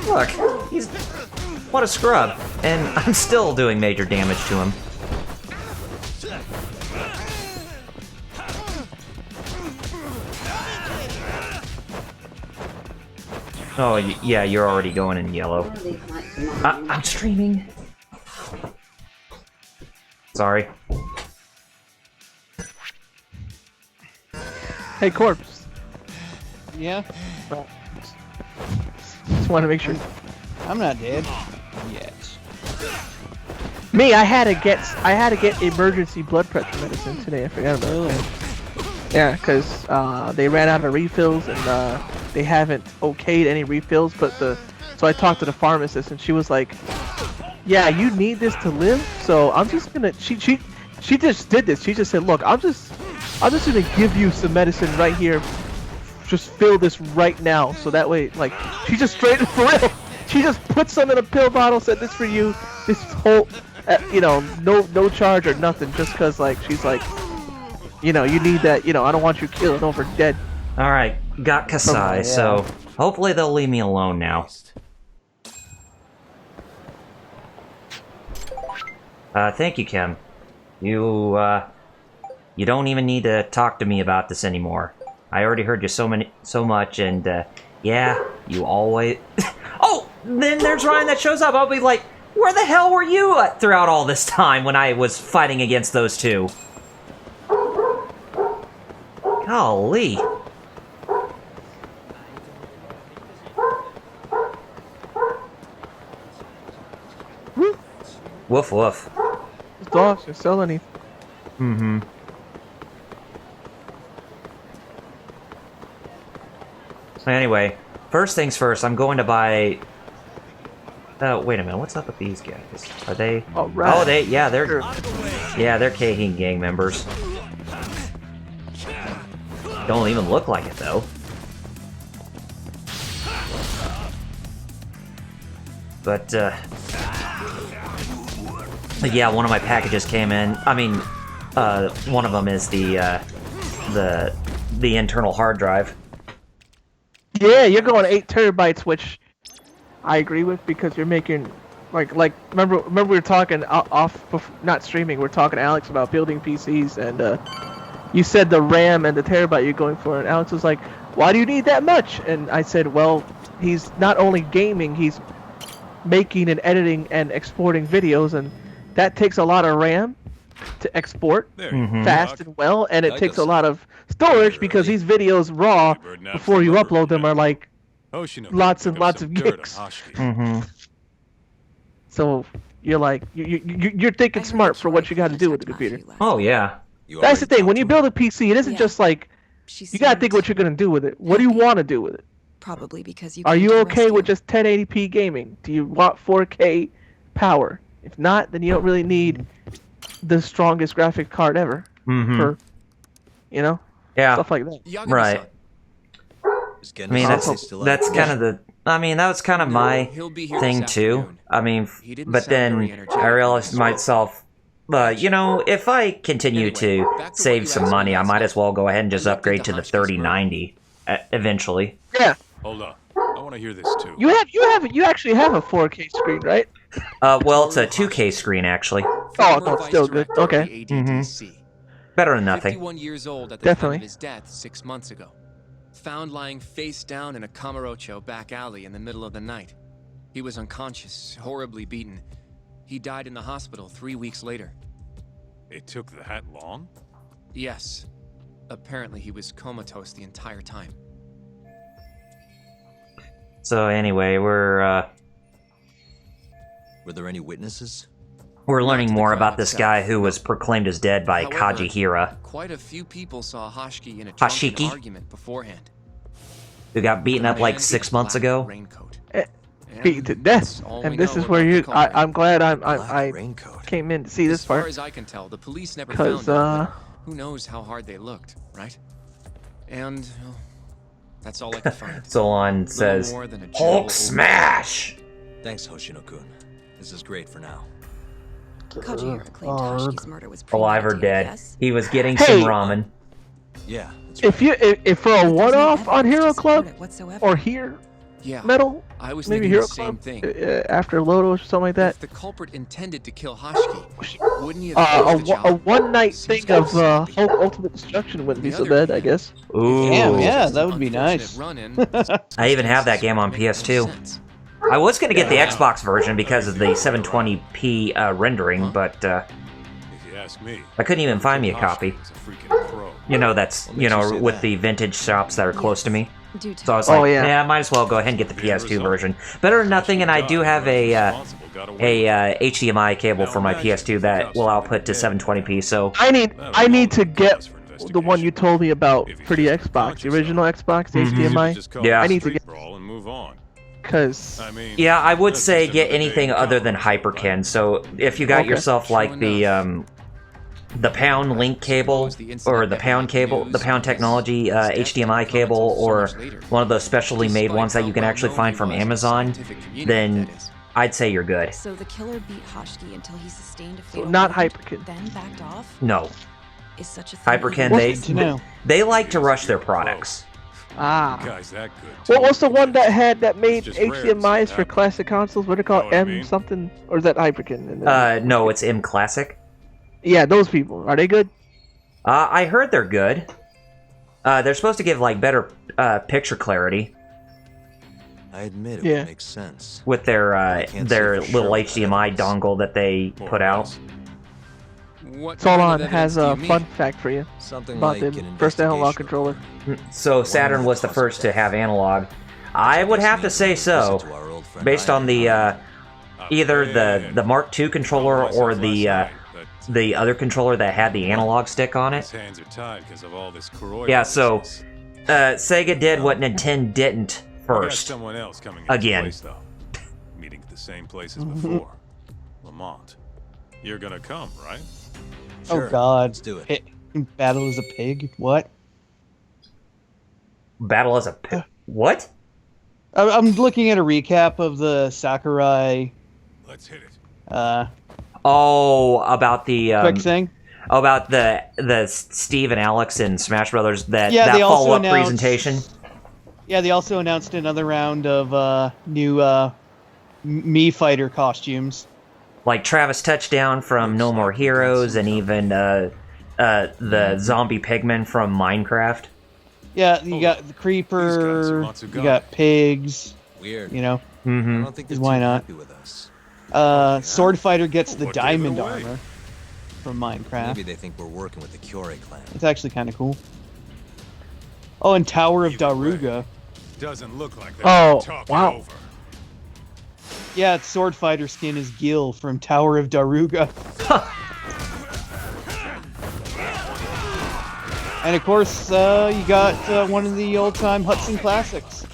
Look, what a scrub. And I'm still doing major damage to him. Oh, yeah, you're already going in yellow. I'm streaming. Sorry. Hey, Corpse. Yeah? Just want to make sure. I'm not dead. Yet. Me, I had to get emergency blood pressure medicine today. I forgot about it. Yeah, because they ran out of refills and they haven't okayed any refills. So I talked to the pharmacist and she was like, "Yeah, you need this to live. So I'm just gonna." She just did this. She just said, "Look, I'm just gonna give you some medicine right here. Just fill this right now, so that way, like, she just straight for real. She just put some in a pill bottle, said this for you. This whole, you know, no charge or nothing, just cause like she's like, you know, you need that. You know, I don't want you killing over dead." All right, got Kasai, so hopefully they'll leave me alone now. Thank you, Kim. You don't even need to talk to me about this anymore. I already heard you so much, and yeah, you always. Oh, then there's Ryan that shows up. I'll be like, where the hell were you throughout all this time when I was fighting against those two? Golly. Woof woof. These dogs are selling anything. Mm-hmm. So anyway, first things first, I'm going to buy... wait a minute, what's up with these guys? Are they... Oh, right. Oh, they're Kahin gang members. Don't even look like it, though. But, yeah, one of my packages came in. I mean, one of them is the internal hard drive. Yeah, you're going 8 terabytes, which I agree with because you're making, like remember we were talking not streaming. We are talking to Alex about building PCs, and you said the RAM and the terabyte you're going for, and Alex was like, "Why do you need that much?" And I said, "Well, he's not only gaming, he's making and editing and exporting videos, and that takes a lot of RAM to export fast and well, and it takes a lot of storage because these videos raw before you upload them are like lots and lots of gigs." So you're like you're thinking smart for what you got to do with the computer. Oh yeah. That's the thing. When you build a PC, it isn't just like You gotta think what you're gonna do with it. What do you want to do with it? Probably because you. Are came you to the okay with rescue. just 1080p gaming? Do you want 4K power? If not, then you don't really need the strongest graphic card ever for, Yeah. stuff like that. Right. Is I mean, that's kind of the. I mean, that was kind of my thing too. I mean, but then I realized to myself, if I continue to save some money, I might as well go ahead and just upgrade to the 3090 eventually. Yeah. Hold up. I want to hear this too. You actually have a 4K screen, right? Well, it's a 2K screen actually. Oh, no, it's still good. Okay. Better than nothing. 51 years old at the Definitely. time of his death 6 months ago. Found lying face down in a Camarocho back alley in the middle of the night. He was unconscious, horribly beaten. He died in the hospital 3 weeks later. It took that long? Yes. Apparently he was comatose the entire time. So anyway, Were there any witnesses? we're learning Not to the more crime about this itself. guy who was proclaimed as dead by However, Kaji Hira, Quite a few people saw Hashiki in a Hashiki? drunken argument beforehand. who got beaten up like Man 6 in a months black ago. raincoat. Eh, And Beat to that's death. all we And this know is where about the you. culprit. I'm glad I Black raincoat. came in to see this As far part. as I can tell, the police never 'Cause, found him. but who knows how hard they looked, right? And well, that's all I could find. Solon Little says, more than a general Hulk smash! Thanks, Hoshino-kun. This is great for now. Kajira claimed Hashiki's murder was Alive or premeditated, dead. yes? He was getting Hey! some ramen. Yeah, that's If you if for a But there's no one-off on evidence Hero to support Club it whatsoever. or here Yeah, Metal, I was maybe thinking Hero the same Club thing. After Lodo or something like that. If the culprit intended to kill Hashiki, wouldn't he have A forced the job? one-night Seems thing kind of sloppy. Hulk Ultimate Destruction wouldn't be The so other bad, I hand, guess. Ooh. Damn, yeah, Just that an would be unfortunate nice. run-in, I even have that game on make no PS2. sense. I was going to get the Xbox version because of the 720p rendering, but If you ask me, I couldn't even find me a copy. Hashiki was a freaking pro. That's, What makes you say with that? the vintage shops that are close to me. Do So I was tell. like, Oh, yeah. I might as well go ahead and get the PS2 version. Better than nothing, and I do have a HDMI cable for my PS2 that will output to 720p, so I need to get the one you told me about for the Xbox, the original Xbox, the HDMI, Yeah. I need to get- brawl and move on. because I mean, yeah, I would that's say just get another day anything in other college, than Hyperkin. So if you got Okay. yourself like True the pound link cable or the pound cable, the pound technology HDMI cable, or one of those specially made ones that you can actually find from Amazon, then I'd say you're good. So the killer beat Hashiki until he sustained a fatal not wound, Hyperkin. then backed off? No, Is such a thing Hyperkin, even they Good to know. they like to rush their products. Guy's that good. What was the one that made just rare to see HDMIs it for happen. classic consoles? What are they called? Know what I M mean? something, or is that Hyperkin? And then- No, it's M Classic. yeah, those people are they good? I heard they're good. They're supposed to give like better picture clarity I admit it Yeah. would make sense. with their can't say for little sure what HDMI evidence. dongle that they Poor put out. guys. What kind of Solon evidence has do you a mean? fun fact for you Something about like the an first analog investigation controller. report. So Saturn was the first to have analog. I would have to say so, Listen to our old friend based on the Ryan. either Yeah. the Mark II controller or the the other controller that had the analog stick on his it. hands are tied because of all this Kuroida Yeah, so business. Sega did what Nintendo didn't I got first. someone else coming into Again. place, though. Meeting at the same place as before. Lamont. You're gonna come, right? Sure, Oh God. let's do it. Battle as a pig? What? Battle as a what? I'm looking at a recap of the Sakurai Let's hit it. Oh, about the quick thing. about the Steve and Alex in Smash Brothers that Yeah, that they also follow up announced- presentation. Yeah, they also announced another round of new Mii fighter costumes. Like Travis Touchdown from No More Heroes, and even the zombie pigmen from Minecraft. Yeah, you Oh, got the these guys are creeper. Matsugawa. You got pigs. Weird. You know, I Mm-hmm. don't think they're Why too not? happy with us. Sword fighter gets the What gave it diamond away? armor from Minecraft. Maybe they think we're working with the Kyorei clan. It's actually kind of cool. Oh, and Tower of Either way. Daruga. Doesn't look like they're Oh, talking wow. over. Yeah, its sword fighter skin is Gil from Tower of Daruga. And of course, you got one of the old-time Hudson classics,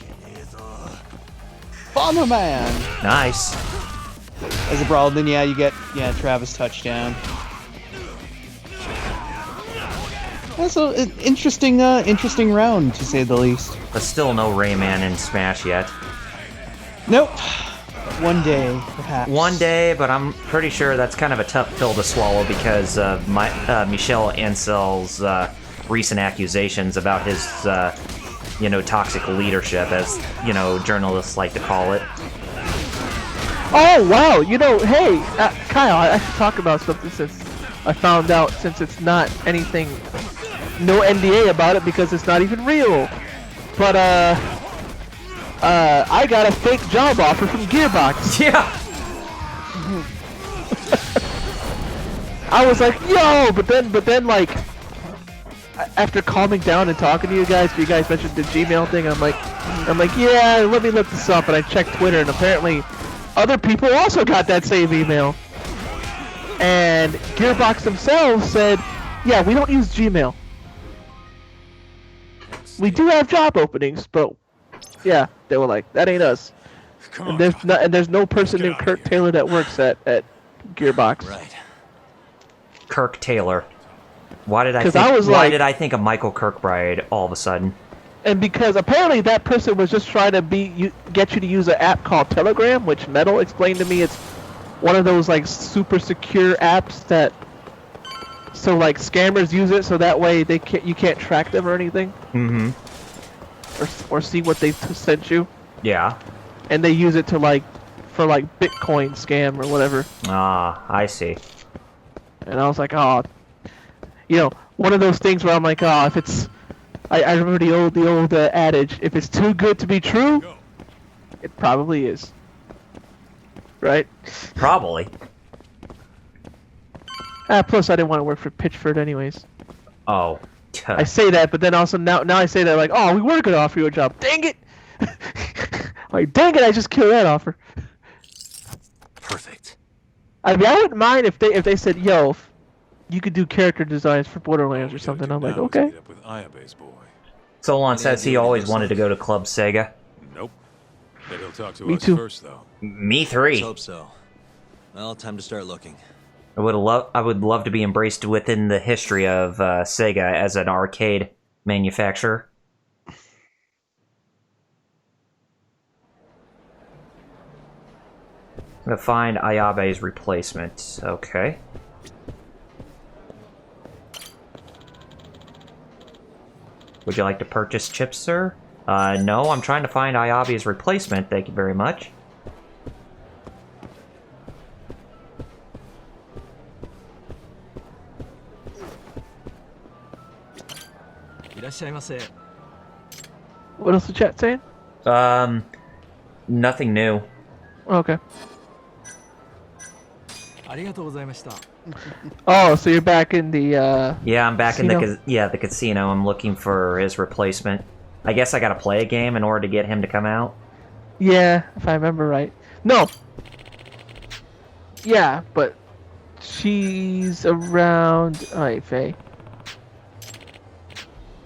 Bomberman. Nice. As a brawl, then yeah, you get Travis touchdown. That's an interesting round to say the least. But still no Rayman in Smash yet. Nope. One day, perhaps. One day, but I'm pretty sure that's kind of a tough pill to swallow because of Michel Ansel's recent accusations about his, toxic leadership, as, journalists like to call it. Oh, wow. Hey, Kyle, I should talk about something since I found out, since it's not anything, no NDA about it because it's not even real. But, I got a fake job offer from Gearbox. Yeah! I was like, yo, but then, like, after calming down and talking to you guys mentioned the Gmail thing, I'm like, yeah, let me look this up, and I checked Twitter, and apparently other people also got that same email. And Gearbox themselves said, yeah, we don't use Gmail. We do have job openings, but yeah, they were like, that ain't us. And there's no person named Kirk Taylor that works at Gearbox. Right. Kirk Taylor. Why did I think of Michael Kirkbride all of a sudden? And because apparently that person was just trying to get you to use an app called Telegram, which Metal explained to me it's one of those like super secure apps that so like scammers use it so that way you can't track them or anything. Mm-hmm. Or see what they sent you. Yeah. And they use it to for Bitcoin scam or whatever. Ah, I see. And I was like, oh, one of those things where I'm like, oh, if it's, I remember the old adage, if it's too good to be true, it probably is. Right? Probably. Plus I didn't want to work for Pitchford anyways. Oh. I say that, but then also now I say that like, oh, we were gonna offer you a job. Dang it! Like, dang it! I just killed that offer. Perfect. I mean, I wouldn't mind if they said, yo, you could do character designs for Borderlands or something. I'm like, okay. Solon says he always wanted to go to Club Sega. Nope. Bet he'll talk to Me us too. first, though. Me three. Let's hope so. Well, time to start looking. I would love to be embraced within the history of Sega as an arcade manufacturer. I'm gonna find Ayabe's replacement. Okay. Would you like to purchase chips, sir? No, I'm trying to find Ayabe's replacement. Thank you very much. What else the chat saying? Nothing new. Okay. Oh, so you're back in the Yeah, I'm back casino? in the casino. I'm looking for his replacement. I guess I gotta play a game in order to get him to come out. Yeah, if I remember right. No. Yeah, but she's around. Alright, Faye.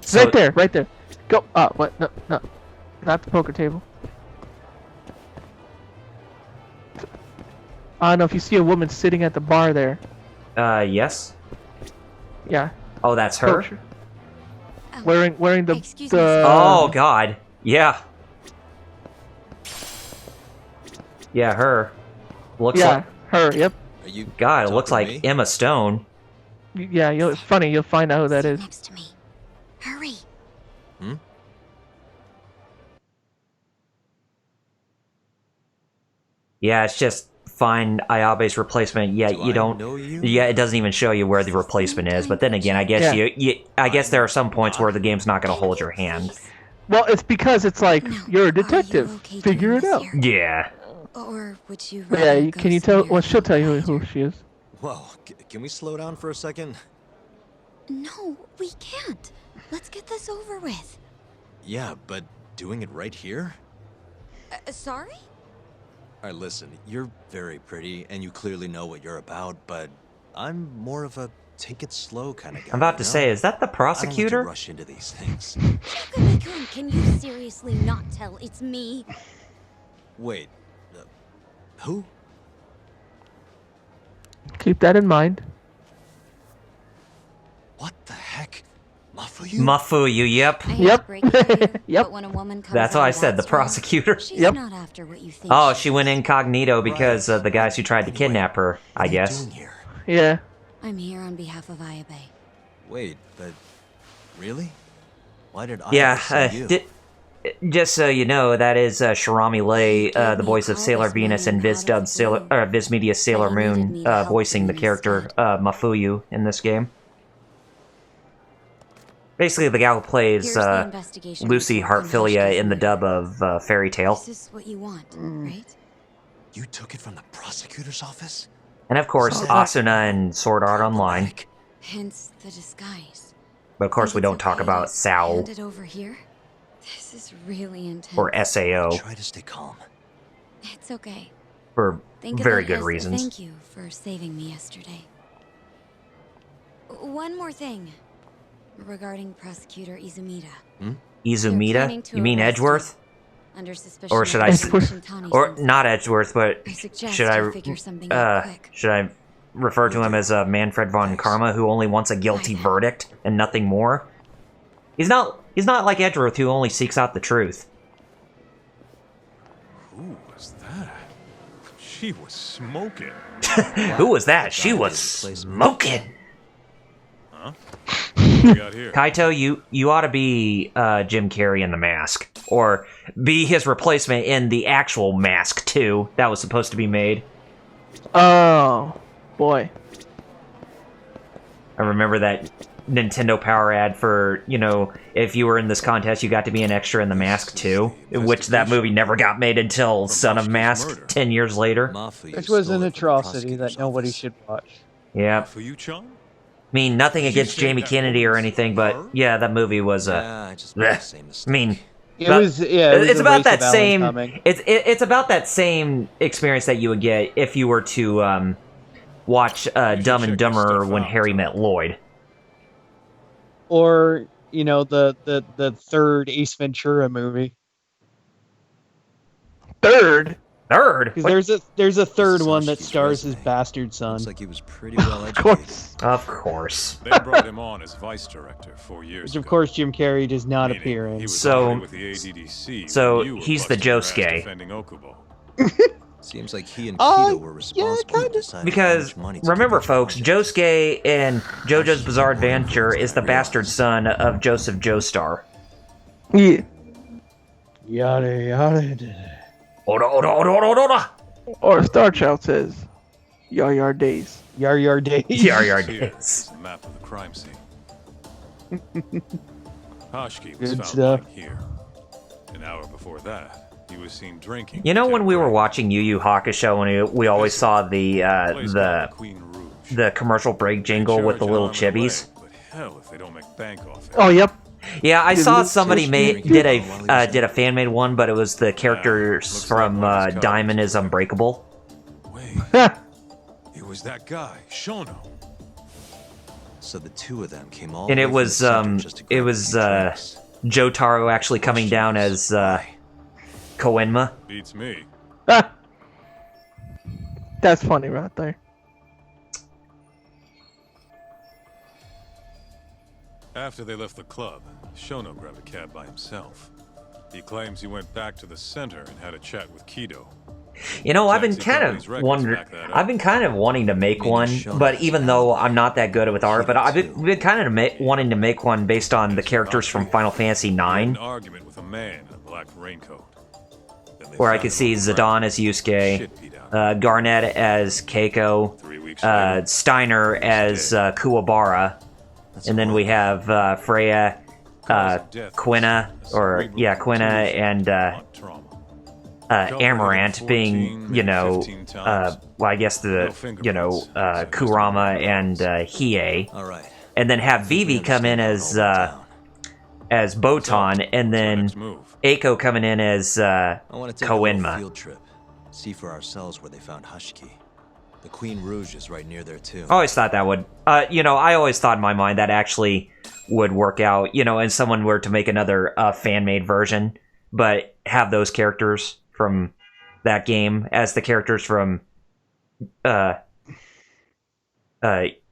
So, Right there. Go. What? No, not the poker table. I don't know if you see a woman sitting at the bar there. yes. Yeah. Oh, that's her. Poker. Wearing the Excuse me, the. Oh God. Yeah. Yeah, her. Looks Yeah, like. her. Yep. Are you God, it talking looks to like me? Emma Stone. Yeah, it's funny. You'll find out who that is. Next to me. Hurry. Hmm? Yeah, it's just find Ayabe's replacement. Yeah, Do you I don't. know you? Yeah, it doesn't even show you where the replacement is. But then again, I guess I guess there are some points where the game's not going to hold your hand. Well, it's because it's like No. you're Are a you detective. okay Figure doing it this out. here? Yeah. Or would you But rather yeah, go can you tell? somewhere Well, she'll tell you quieter? who she is. Whoa, can we slow down for a second? No, we can't. Let's get this over with. Yeah, but doing it right here? Sorry? Alright, listen, you're very pretty, and you clearly know what you're about, but I'm more of a take it slow kind of guy. I'm about to you know? say, is that the I don't like to prosecutor? rush into these things. Chokame-kun, can you seriously not tell it's me? Wait, who? Keep that in mind. What the heck? Mafuyu? Mafuyu, yep. I hate Yep. to break it to you, Yep. but when a woman comes That's on why I that said the strong, prosecutor. She's Yep. not after what you think. Oh, she she went is. incognito because of the guys who tried to kidnap her, I What are you guess. doing here? Yeah. I'm here on behalf of Ayabe. Wait, but really? Why did I Yeah, send you? just so you know, that is Shirami Lay, the voice of Sailor Venus and Viz Media's Sailor Moon, voicing the character Mafuyu in this game. Basically, the gal who plays Here's the investigation Lucy report on Hartfilia Hashki's in the murder. dub of Fairy Tale. This is what you want, right? You took it from the prosecutor's office? And of course, Asuna and Sword Art Online. Problematic. Hence the disguise. But of course, we Think don't it's talk okay about to Sao hand it over here? This is really intense. or SAO Try to stay calm. It's okay. for Think of very it good as a reasons. Thank you for saving me yesterday. One more thing. Regarding Prosecutor Izumida. They're Izumida? planning to You mean arrest Edgeworth? Under suspicion Or should of I using Edgeworth? Shintani Or sensei. not Edgeworth, but I suggest should you figure something out quick. should I refer to him as Manfred von Karma, who only wants a guilty verdict and nothing more? He's not like Edgeworth, who only seeks out the truth. Who was that? She was smoking. Who was that? She was smoking. What we got here? Kaito, you ought to be Jim Carrey in The Mask, or be his replacement in the actual Mask 2 that was supposed to be made. Oh, boy. I remember that Nintendo Power ad for, if you were in this contest, you got to be an extra in The Mask 2, which that movie never got made until Son of Mask 10 years later. Mafuyu Which was stole an it from the atrocity that prosecutor's nobody office. should watch. Yeah. For you, Chong? I mean, nothing Did you against say Jamie that Kennedy or woman's anything, but her? yeah, that movie was Yeah, I just made bleh. the same I mistake. mean, It was it's a about race that of Alan same. Cumming. It's about that same experience that you would get if you were to watch Dumb check and your Dumber stuff when out, Harry Tom. met Lloyd. Or the third Ace Ventura movie. Third. Third, Because there's a third is one that Hashki's stars his resume. bastard son. Looks like he was pretty well Of educated. course. of course. They brought him on as vice director 4 years Which ago. of course Jim Carrey does not Meaning appear in. he was So- already with the ADDC so when you were he's the busting your ass Josuke. defending Okubo. Seems like he and Uh, Kido were responsible for deciding how Because much money to remember, give each folks, project. Josuke in JoJo's Bizarre Adventure is the bastard son of Joseph Joestar. Yeah. Yada yada. Oda, oda, oda, oda, oda, oda. Or Star Child says, Yar Yar Days. Yar yar days. Yar yar Here days. is the map of the crime scene. Hashki Good was found stuff. lying here. An hour before that, he was seen drinking. You know, when we were Temporary. watching Yu Yu Hakusho, and we always saw the Place called Queen Rouge. the commercial break jingle with the Charge little arm and chibis. leg, but hell if they don't make bank off it. Oh, yep. Yeah, I saw somebody Just did drink a it. did a fan made one, but it was the characters looks from like one of his Diamond colors. is Unbreakable. Wait, it was that guy, Shono. So the two of them came all And the it way from was, the center just to it grab was, some drinks. Jotaro actually coming down as Koenma. Beats me. That's funny right there. After they left the club, Shono grabbed a cab by himself. He claims he went back to the center and had a chat with Kido. You know, I've been Taxi kind company's of records wondering. back that up. I've been kind of wanting to make Maybe one, Shonen but is even bad. though I'm not that good with art, but I've Kido too. been kind of wanting to make one based on the characters from Final Fantasy He had an IX, argument with a man in a black raincoat. Then they where I found could him see on the ground, Zidane as Yusuke, shit beat out. Garnet as Keiko, 3 weeks later, Steiner as Kuwabara, That's and then we horrible. have Freya, cause of death Quina, was or cerebral yeah, Quina, contusion, and not trauma. Amaranth being, 14, 15 times. well, I guess No the, fingerprints. Kurama and Hiei, All right. and then have Vivi come in as Botan, and then Next move. Eiko coming in as I want to take a little Koenma. field trip, see for ourselves where they found Hashiki. The Queen Rouge is right near there too. I always thought that would, I always thought in my mind that actually would work out, and someone were to make another fan-made version, but have those characters from that game as the characters from Yu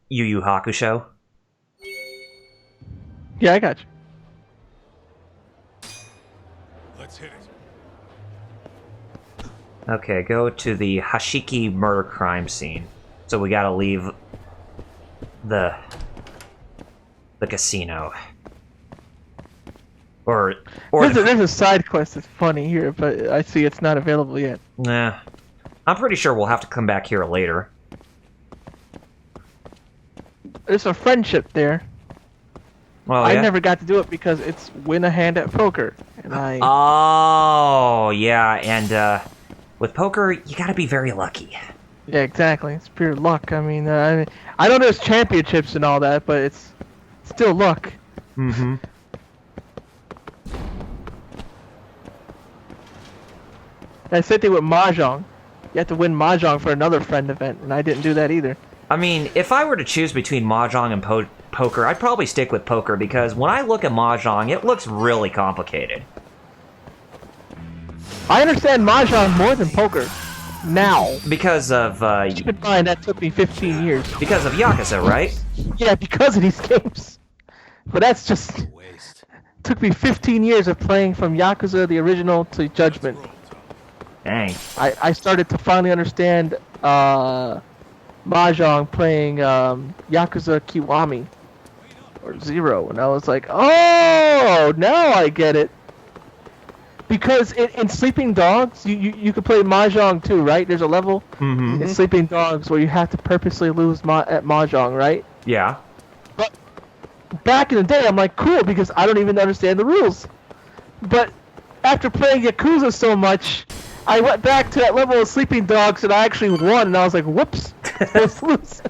Yu Hakusho. Yeah, I got you. Let's hit it. Okay, go to the Hashiki murder crime scene. So we gotta leave the casino. Or There's a side quest that's funny here, but I see it's not available yet. Nah. I'm pretty sure we'll have to come back here later. There's a friendship there. Well, I yeah? never got to do it because it's win a hand at poker, and I. Oh, yeah, and with poker, you gotta be very lucky. Yeah, exactly. It's pure luck. I mean, I know there's championships and all that, but it's still luck. Mm-hmm. And same thing with Mahjong. You have to win Mahjong for another friend event, and I didn't do that either. I mean, if I were to choose between Mahjong and poker, I'd probably stick with poker because when I look at Mahjong, it looks really complicated. I understand Mahjong more than poker. Now. Because of, Keep in mind, that took me 15 years. Because of Yakuza, right? Yeah, because of these games. But that's just... Took me 15 years of playing from Yakuza, the original, to Judgment. Dang. I started to finally understand Mahjong playing Yakuza Kiwami. Or Zero. And I was like, oh, now I get it. Because in Sleeping Dogs, you could play Mahjong too, right? There's a level in Sleeping Dogs where you have to purposely lose at Mahjong, right? Yeah. But back in the day, I'm like, cool, because I don't even understand the rules. But after playing Yakuza so much, I went back to that level of Sleeping Dogs and I actually won, and I was like, whoops, let's lose.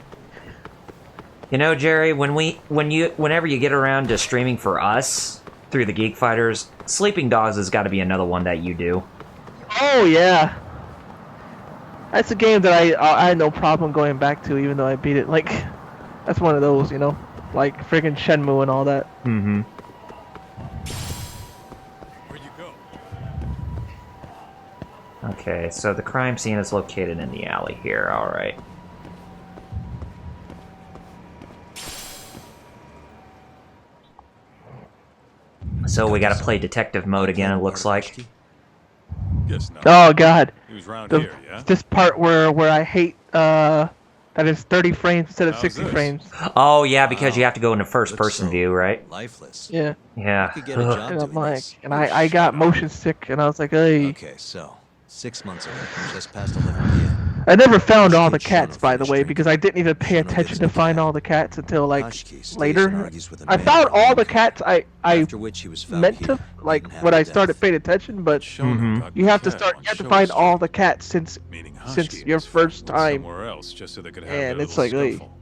You know, Jerry, whenever you get around to streaming for us through the Geek Fighters, Sleeping Dogs has got to be another one that you do. Oh yeah, that's a game that I had no problem going back to, even though I beat it. Like, that's one of those, like friggin' Shenmue and all that. Mm-hmm. Where'd you go? Okay, so the crime scene is located in the alley here. All right. So we gotta play detective mode again, it looks like. Guess not. Oh god, He was round here, yeah? this part where I hate that it's 30 frames instead of How's 60 this? frames. Oh, yeah, because you have to go into first-person view, right? Lifeless. Yeah, Yeah. Could get a job and I'm doing like, this. and I got motion sick, and I was like, hey. Okay, so 6 months ago, just past 11 p.m. I never found all the Shono cats, by the finished way, drinking. because I didn't even pay Shono attention gives to him find cat. all the cats until like Hashiki stays and later. argues with a I man found by the all the name cats I After which he was found meant here, to, like beaten half when to I death. started paying attention, but Shono got you have to cat start. on You have to Shono's find all street, the cats since meaning since Hashiki your was first found time. somewhere else just so they could have And their it's little like, hey. scuffle.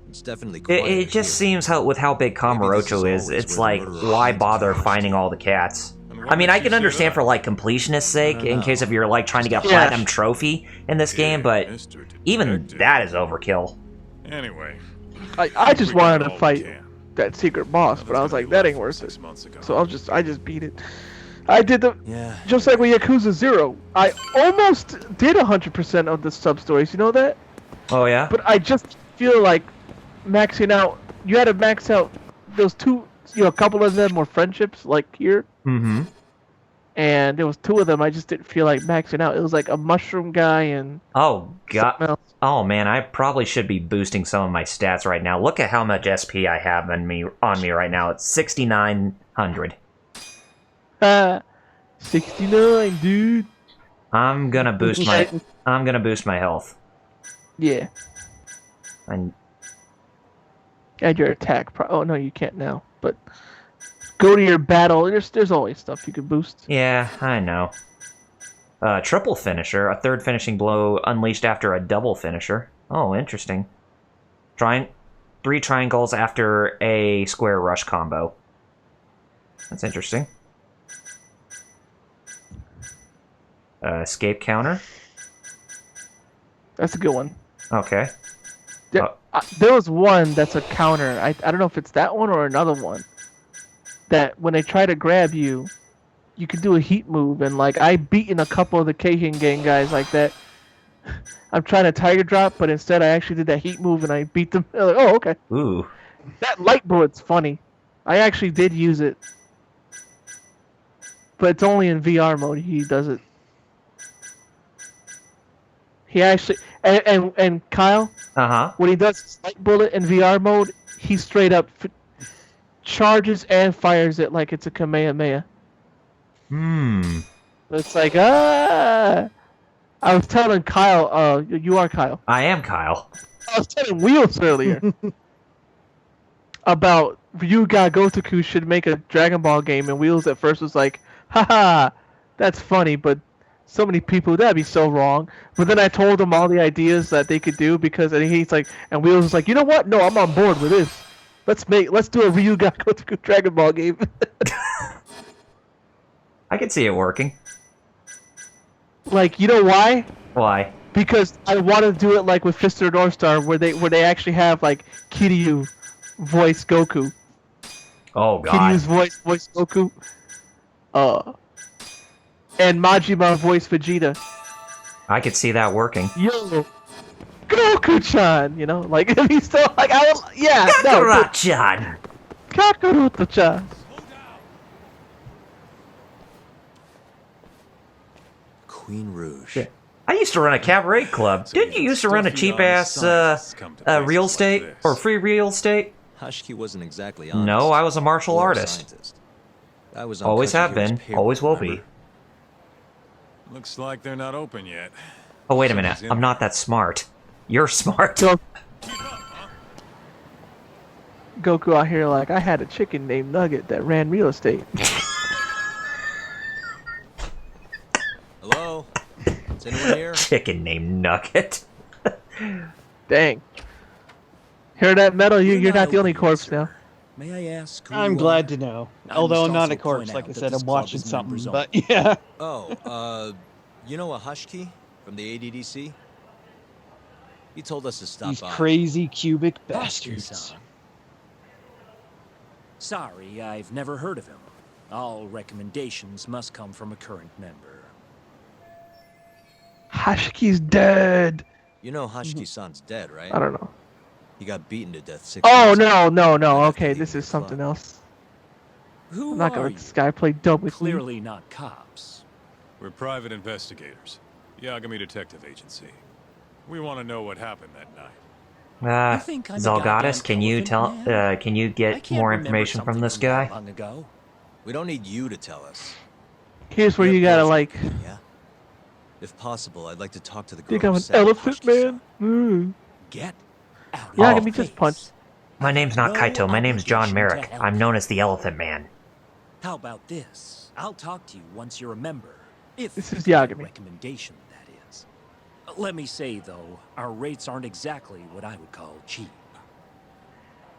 It's definitely It quieter just here. seems with how big Maybe this Kamurocho is is, always it's where like, the murderer why hides bother his finding key. all the cats? And why I mean, would I you can say understand that? for like completionist's sake, don't in know. case if you're like trying to get a Yeah. platinum trophy in this Yeah, game, but Mr. even Detective. that is overkill. Anyway, I just we got wanted all to we fight can. that secret boss, but I was Nothing's like, gonna that be ain't left worth from it. 6 months ago. So I just beat it. I did the Yeah. just like with Yakuza 0. I almost did 100% of the sub stories. You know that? Oh yeah? But I just feel like maxing out. You had to max out those two. A couple of them were friendships, like here, Mm-hmm. and there was two of them. I just didn't feel like maxing out. It was like a mushroom guy and Oh god. something else. Oh man, I probably should be boosting some of my stats right now. Look at how much SP I have on me right now. It's 6,900. 69, dude. I'm gonna boost my health. Yeah, And and your attack. Oh no, you can't now. But go to your battle. There's always stuff you can boost. yeah, I know. Triple finisher, a third finishing blow unleashed after a double finisher. Oh, interesting. 3 triangles after a square rush combo. That's interesting. Escape counter. That's a good one. Okay. There was one that's a counter. I don't know if it's that one or another one. That when they try to grab you, you can do a heat move, and like I beaten a couple of the Keihin gang guys like that. I'm trying to tiger drop, but instead I actually did that heat move and I beat them. They're like, oh, okay. Ooh. That light bullet's funny. I actually did use it, but it's only in VR mode. He does it. He actually and Kyle. When he does light bullet in VR mode, he straight up charges and fires it like it's a Kamehameha. It's like I was telling Kyle, you are Kyle. I am Kyle. I was telling Wheels earlier about Ryuga Gotoku should make a Dragon Ball game, and Wheels at first was like, haha, that's funny, but so many people, that'd be so wrong. But then I told him all the ideas that they could do because, and he's like, and Wheels was like, you know what? No, I'm on board with this. Let's do a Ryuga Gotoku Dragon Ball game. I can see it working. Like, you know why? Why? Because I want to do it like with Fist of the North Star, where they actually have like Kiryu voice Goku. Oh god. Kiryu's voice Goku. And Majima voice Vegeta. I could see that working. Yo, Goku-chan, you know, like if he's still like Kakarot-chan. Kakaroto-chan. Queen Rouge. Yeah. I used to run a cabaret club. Didn't you used to run a cheap-ass real estate or free real estate? Hashiki wasn't exactly honest. No, I was a martial artist. I was always have been, always will be. Looks like they're not open yet. Oh, wait a minute. I'm not that smart. You're smart. Goku out here like, I had a chicken named Nugget that ran real estate. Hello? Is anyone here? Chicken named Nugget. Dang. Hear that, Metal? You're not the only corpse now. May I ask who I'm you glad are? to know. I Although I'm must not a also corpse, point like out I that said, this I'm club watching is something. members But only. yeah. Oh, you know a Hashiki from the ADDC? He told us to stop These by. crazy cubic bastards. Sorry, I've never heard of him. All recommendations must come from a current member. Hashiki's dead. You know Hashiki-san's dead, right? I don't know. He got beaten to death 6 Oh, months ago. no. Okay, this is something else. Who I'm not are gonna let you? this guy play dumb with me. Clearly not cops. We're private investigators. Yagami Detective Agency. We want to know what happened that night. You think I'm a Zalgatis, goddamn can you elephant tell? man? Can you I get can't more remember information from something this that guy? long ago. We don't need you to tell us. Here's where We you have gotta both, like, Yeah? If possible, I'd like to talk to the girl think who I'm an said elephant man. Hashiki-san. Get out Yeah, of give my me just face. punch. My name's not No Kaito. My name's John obligation Merrick. to help I'm you. known as the Elephant Man. How about this? I'll talk to you once you're a member. If This is you get a Yagami. recommendation, that is. Let me say, though, our rates aren't exactly what I would call cheap.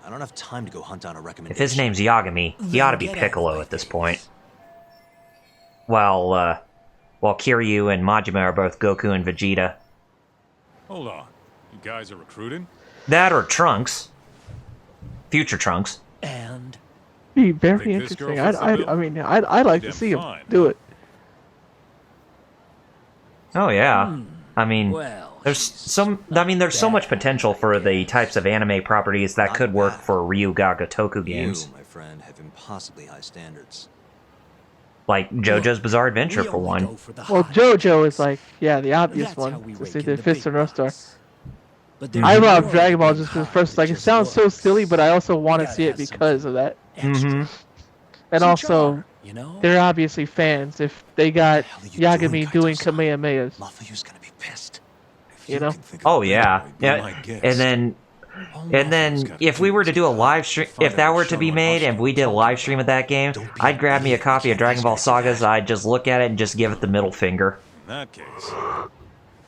I don't have time to go hunt down a If recommendation. his name's Yagami, he Then ought to be get out of Piccolo my at this face. point. While Kiryu and Majima are both Goku and Vegeta. Hold on. You guys are recruiting? That or Trunks. Future Trunks. And Be very Think this girl interesting. fits the bill? I mean, I'd like to Damn see him fine. do it. Oh yeah. I mean, well, there's so much potential for the types of anime properties that could work for Ryuga Gotoku games, You, my friend, have impossibly high standards. like JoJo's Bizarre Adventure we for only one. go for the Well, high JoJo is tickets. like, yeah, the obvious That's how one. we To rake see in the the Fist big of North Star. bucks. But there's I more love to Dragon Ball being just because high first, than like, it just sounds so looks. silly, but I also want to gotta see it have because of that. extra. Mm-hmm. And Some also, charm, you know? they're obviously fans if they got What the hell are you doing, Yagami doing Kaito-san? Kamehamehas. Mafio's gonna be pissed. If You know? can think of Oh a yeah, better way, be yeah. my guest. And then if we were to do a live stream, if that were to be made and we did a live stream of that game, I'd grab me a copy of Dragon Ball Sagas. I'd just look at it and just give it the middle finger. In that case.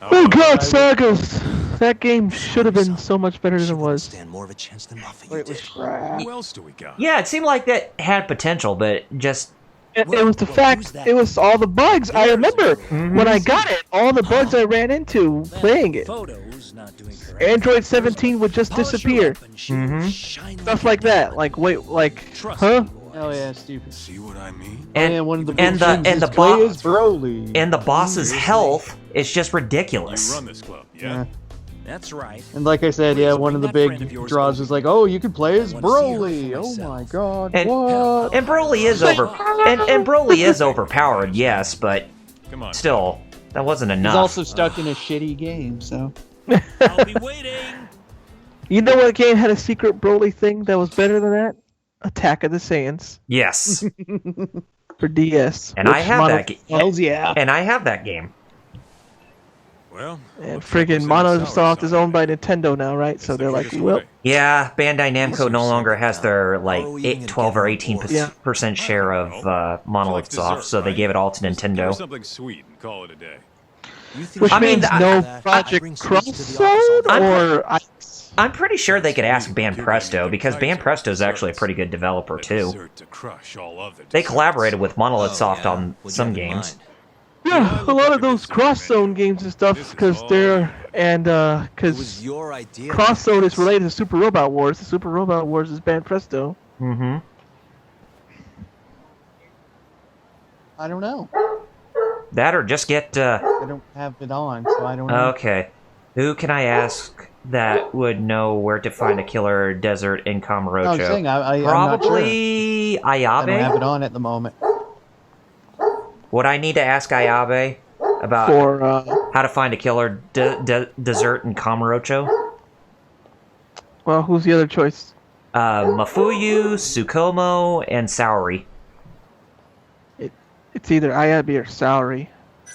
Oh god, Sagas! That game should have been so much better than it was. Stand more of a chance than Mafia It was did. crap. Who else do we got? Yeah, it seemed like that had potential, but just It was the fact. It was all the bugs. I remember when I got it. All the bugs I ran into playing it. Photos not doing correct. Android 17 would just disappear. Stuff like that. Like wait, like huh? Oh yeah, stupid. See what I mean? And, yeah, one of the big and the things and is the play boss as Broly. and the boss's health is just You ridiculous. run this club, yeah? Yeah. That's right. And like I said, yeah, one of the Bring that friend big of yours draws over. is like, oh, you can play as I wanna see her Broly. for Oh myself. my god, And- what? And Broly is and Broly is overpowered, yes, but Come on. still, that wasn't He's enough. also stuck in a shitty game, so. I'll be waiting. You know what game had a secret Broly thing that was better than that? Attack of the Saiyans Yes, for DS. and I which have Mono- that. Hells yeah. And I have that game. Well, And looks like friggin' we're Monosoft is sending owned by Nintendo now, right? It's So the they're like, quickest well, way. Yeah, Bandai Namco no longer has their like 12 or 18 Yeah. percent share of Monolith She likes Soft, dessert, so they right? gave it all to Just give her Nintendo. something sweet and call it a day. which I mean, means I- no I Project bring sweets to the office all Cross the Zone or I'm pretty sure they could ask Banpresto because Banpresto is actually a pretty good developer A too. dessert to crush all other They desserts. collaborated with Monolith Oh, Soft yeah. on What'd you some have in games. mind? yeah, a lot of those Cross Zone games and stuff because they're and It was because your idea. Cross Zone is related to Super Robot Wars. The Super Robot Wars is Banpresto. Mm-hmm. I don't know. That or just get. I don't have it on, so I don't know. Okay. Who can I ask that would know where to find a killer desert in No, I'm saying Kamurocho? I'm not sure. Probably I don't have Ayabe? it on at the moment. Would I need to ask Ayabe about For how to find a killer desert in Kamurocho? well, who's the other choice? Mafuyu, Tsukumo, and Saori. It's either Ayabi or Saori,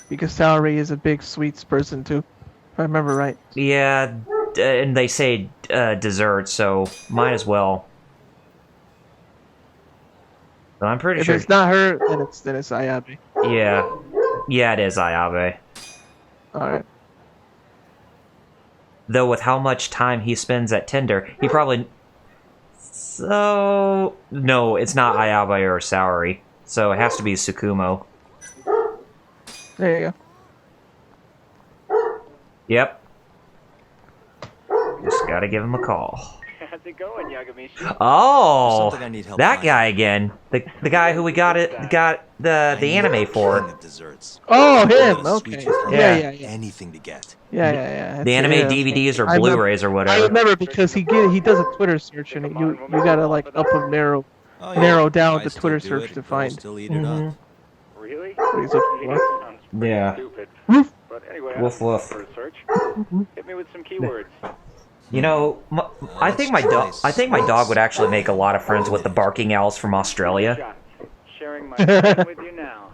because Saori is a big sweets person too, if I remember right. Yeah, and they say dessert, so might as well. But I'm pretty If sure. it's not her, then it's Ayabi. Yeah, it is Ayabe. All right. Though with how much time he spends at Tinder, he probably. So no, it's not Ayabe or Saori. So it has to be Tsukumo. There you go. Yep. Just gotta give him a call. How's it going, Yagamishi? Oh, Something I need help that finding. guy again. The guy who we got the anime King for. of desserts. Oh, him. Those Okay. sweets with her. Yeah. Anything to get. Yeah. The anime Yeah. DVDs or I remember- Blu-rays or I whatever. remember because he does a Twitter search and you gotta like up and narrow Oh, down I the still Twitter do search it, to but I'll find. still eat it up. Really? What he's looking for. Sounds pretty Yeah. stupid. Woof. But anyway, Woof, I'm woof. for a search. Hit me with some keywords. You know, I think my dog. I think my dog would actually make a lot of friends with the barking owls from Australia. Shots. Sharing my screen with you now.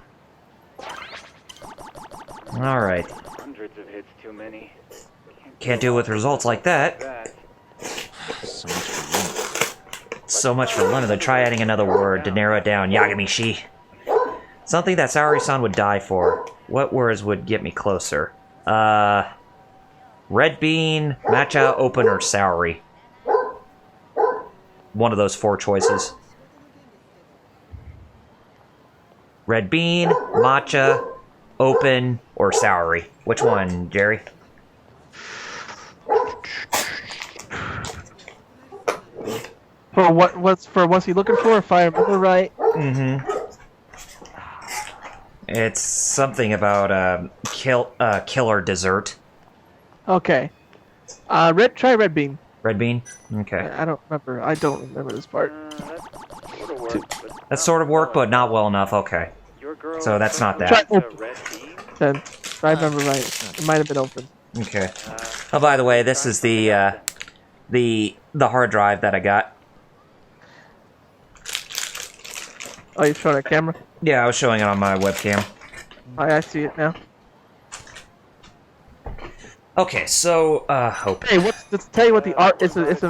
All right, Hundreds of hits too many. can't do with results like that. That. So much for So much for Luna. Try adding another word to narrow it down. Yagamishi. Something that Saori-san would die for. What words would get me closer? Red bean, matcha, open, or Saori. One of those four choices. Red bean, matcha, open, or Saori. Which one, Jerry? For what's he looking for? If I remember right. Mm-hmm. It's something about killer dessert. Okay. Try red bean. Red bean? Okay. I don't remember. I don't remember this part. That sort of works, but That sort of work, but not well enough. Okay. your girl So that's not Try that. open. red bean? Then, if I remember right, it might have been open. Okay. Oh, by the way, this is the hard drive that I got. Oh, you're showing a camera? Yeah, I was showing it on my webcam. I see it now. Okay, so hope. Hey, let's tell you what the art is. It's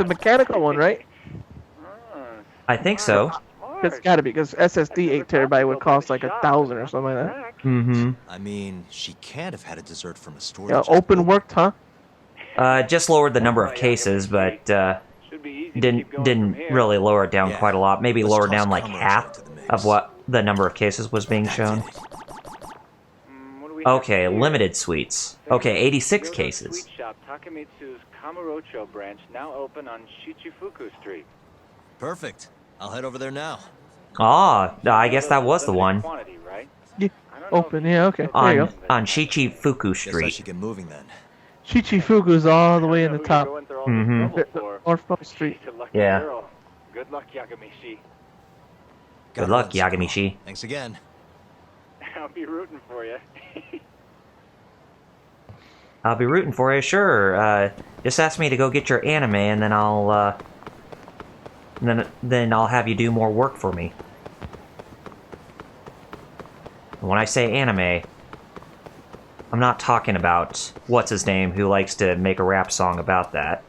a mechanical one, right? I think so. It's got to be because SSD 8 terabyte would cost like 1,000 or something like that. Mm-hmm. I mean, she can't have had a dessert from a storage. Yeah, open worked, huh? Just lowered the number of cases, but didn't really lower it down Yeah. quite a lot. Maybe Let's lower toss down like Kamurocho half into the mix. of what the number of cases was being shown. What do we have Okay, here? limited suites. Okay, 86 Kyoto cases. Sweet Shop Takemitsu's Kamurocho branch now open on Shichifuku Street. Perfect. I'll head over there now. Ah, I guess that was the Limited one. Quantity, right? Yeah, I don't know open. if Yeah, you okay. still There you On go. but- Shichifuku Guess I Street. should get moving then. Chichifuku's all the way in I the don't know who top. you're going through all this Mhm. trouble for. North Front Street. She's a lucky Yeah. girl. Good luck, Yagamishi. Good Gotta luck, run, Yagamishi. Thanks again. I'll be rooting for you. I'll be rooting for you, sure. Just ask me to go get your anime, and then then I'll have you do more work for me. And when I say anime, I'm not talking about what's his name who likes to make a rap song about that.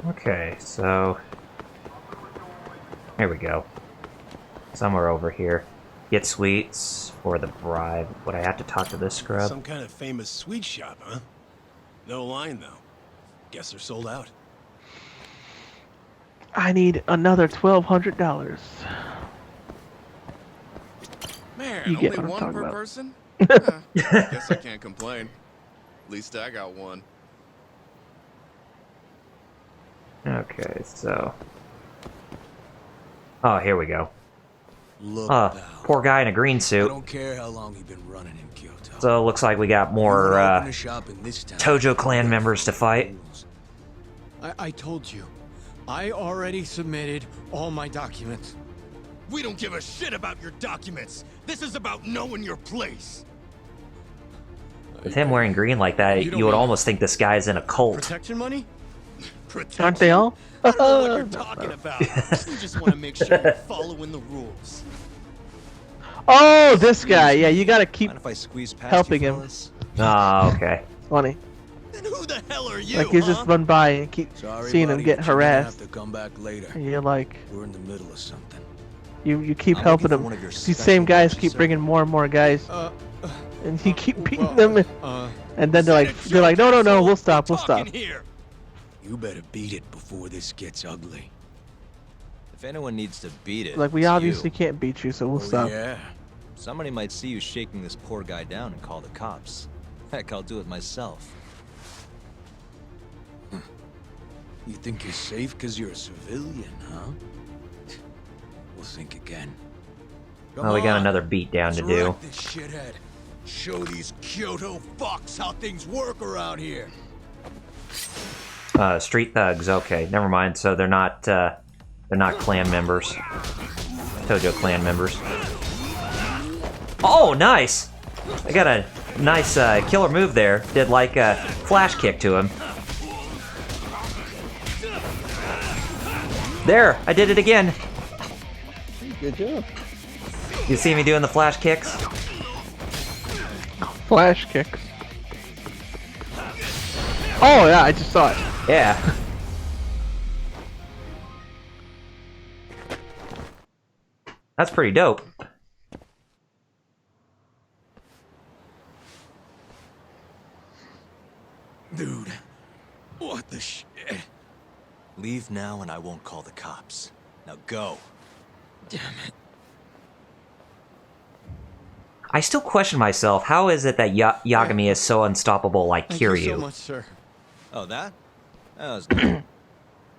Okay, so here we go. Somewhere over here. Get sweets for the bribe. Would I have to talk to this scrub? Some kind of famous sweet shop, huh? No line, though. Guess they're sold out. I need another $1,200. Man, You get only what I'm one talking per about. person? Guess I can't complain. At least I got one. Okay, so... Oh, here we go. Look, pal, poor guy in a green I suit. don't care how long you've been running in Kyoto. So it looks like we got more, You wanna open a shop in this town, Tojo clan members to fight. I told you. I already submitted all my documents. We don't give a shit about your documents. This is about knowing your place. With him wearing green like that, you would almost think this guy's in a cult. Protection money? Aren't they all? I don't know what you're talking about. We just want to make sure you're following the rules. Oh, this guy. Yeah, you gotta keep Mind if I squeeze past helping you, him. fellas? Oh, okay. Funny. Then who the hell are you, Like you just run by and keep Sorry, seeing him buddy, get but you're gonna harassed. have to come back later. And you're like, We're in the middle of something. you keep I'm helping looking for him. one of your These special same guys forces, keep sir. bringing more and more guys, and you keep beating them. Uh, And then they're like, no, we'll stop. Here. You better beat it before this gets ugly. If anyone needs to beat it, Like we it's obviously you. can't beat you, so we'll Oh, stop. yeah. Somebody might see you shaking this poor guy down and call the cops. Heck, I'll do it myself. You think you're safe because you're a civilian, huh? We'll think again. Come Oh, we got on. another beat down to Let's do. wreck this shithead. Show these Kyoto fucks how things work around here. Street thugs. Okay, never mind. So they're not clan members. Tojo clan members. Oh, nice! I got a nice killer move there. Did like a flash kick to him. There, I did it again. Good job. You see me doing the flash kicks? Flash kicks. Oh yeah, I just saw it. Yeah. That's pretty dope. Dude, what the shit? Leave now and I won't call the cops. Now go. Damn it. I still question myself. How is it that Yagami is so unstoppable like Thank you Kiryu? so much, sir. Oh, that? That was good.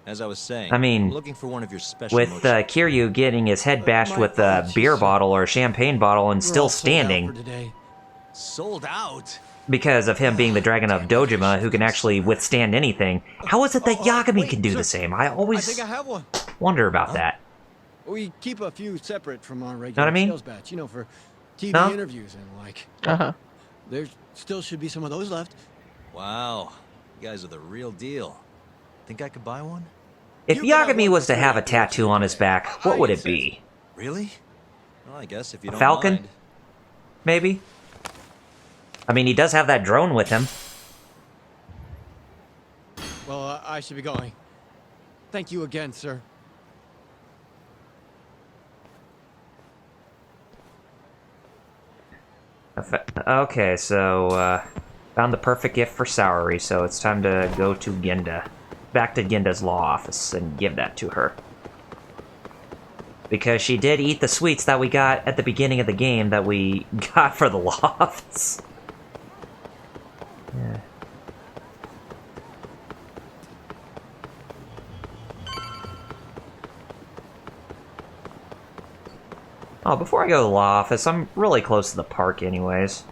As I was saying, I mean, I'm looking for one of your special With motions. Kiryu getting his head bashed with a beer bottle or a champagne bottle and still standing Sold out? because of him being the Dragon of Dojima who can actually withstand anything. How is it that Yagami can do the same? I I always think I have one. wonder about that. We keep a few separate from our what regular I mean? sales batch, you know, for TV No? interviews and like. Uh-huh. There still should be some of those left. Wow. You guys are the real deal. Think I could buy one? If Yagami was to have a tattoo on his back, what would it be? Really? Well, I guess if you A don't falcon? mind. Maybe? I mean, he does have that drone with him. Well, I should be going. Thank you again, sir. Okay, so, found the perfect gift for Saori, so it's time to go to Ginda. Back to Ginda's law office and give that to her. Because she did eat the sweets that we got at the beginning of the game that we got for the law office. Yeah. Oh, before I go to the law office, I'm really close to the park anyways.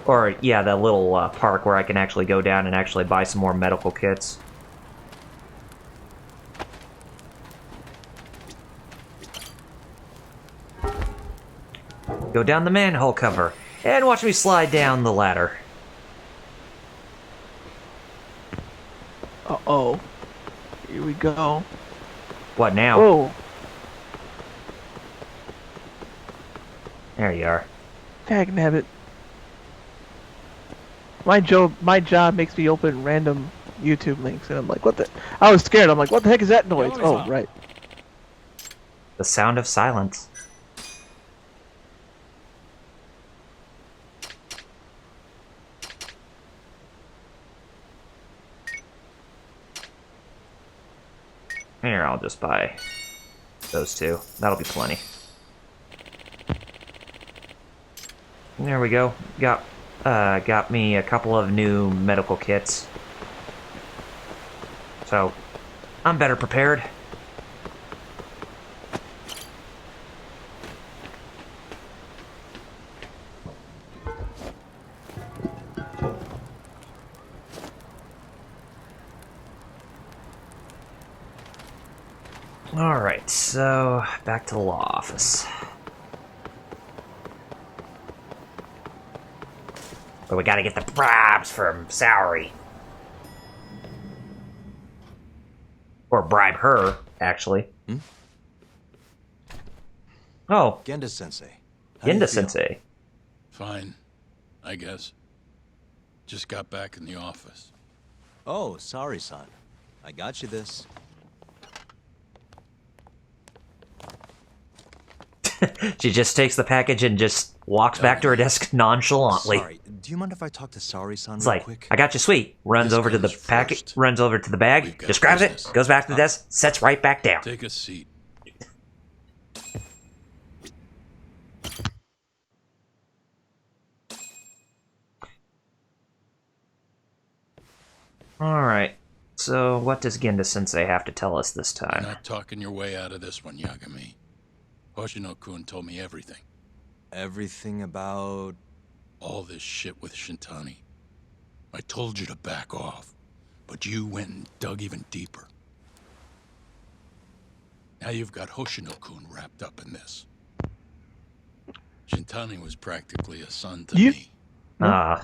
Or, yeah, that little park where I can actually go down and actually buy some more medical kits. Go down the manhole cover, and watch me slide down the ladder. Uh-oh. Here we go. What now? Whoa. There you are. Dagnabbit. My job makes me open random YouTube links, and I'm like, what the? I was scared. I'm like, what the heck is that noise? Oh, right. The sound of silence. Here, I'll just buy those two. That'll be plenty. There we go. Got me a couple of new medical kits. So, I'm better prepared. Alright, so back to the law office. But we gotta get the bribes from Saori. Or bribe her, actually. Hmm? Oh. Genda-sensei. Genda-sensei. Fine, I guess. Just got back in the office. Oh, sorry, son. I got you this. She just takes the package and just walks back to her desk nonchalantly. Sorry, do you mind if I talk to Saori-san It's real like, quick? I got you, sweet. Runs over to the packet, runs over to the bag, just grabs it, goes back to the desk, sets right back down. Take a seat. Alright, so what does Genda-sensei have to tell us this time? You're not talking your way out of this one, Yagami. Hoshino-kun told me everything. Everything about... all this shit with Shintani. I told you to back off, but you went and dug even deeper. Now you've got Hoshino-kun wrapped up in this. Shintani was practically a son to me.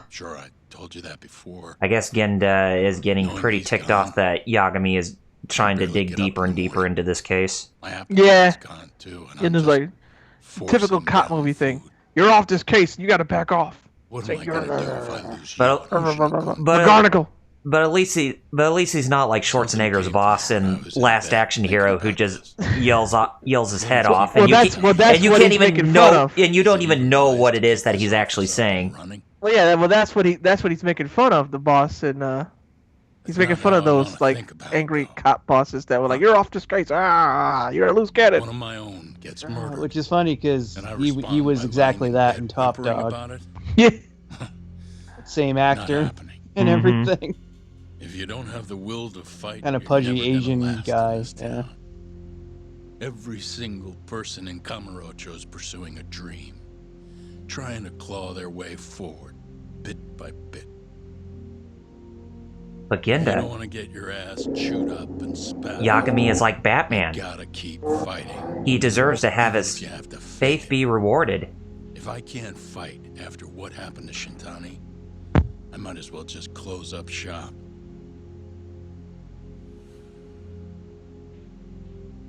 Sure, I told you that before. I guess Genda is getting pretty ticked off that Yagami is trying to dig deeper and deeper into this case. Yeah. And there's like typical cop movie thing. You're off this case. You got to back off. What am I gonna do if I lose But at least he's not like Schwarzenegger's boss in Last Action Hero, who just yells his head off, and you can't even know, and you don't even know what it is that he's actually saying. Well, yeah, well that's what he's making fun of, the boss, and he's making fun of those like angry cop bosses that were like, "You're off this case, you're a loose cannon." One of my own gets murdered. Which is funny because he was exactly that in Top Dog. Yeah. Same actor and everything. If you don't have the will to fight, Kind of pudgy Asian guy. Yeah. Every single person in Kamurocho's pursuing a dream, trying to claw their way forward, bit by bit. But You Genda, don't want to get your ass chewed up and spat. Yagami is like Batman. You gotta keep fighting. He deserves to have his faith be rewarded. If I can't fight after what happened to Shintani, I might as well just close up shop.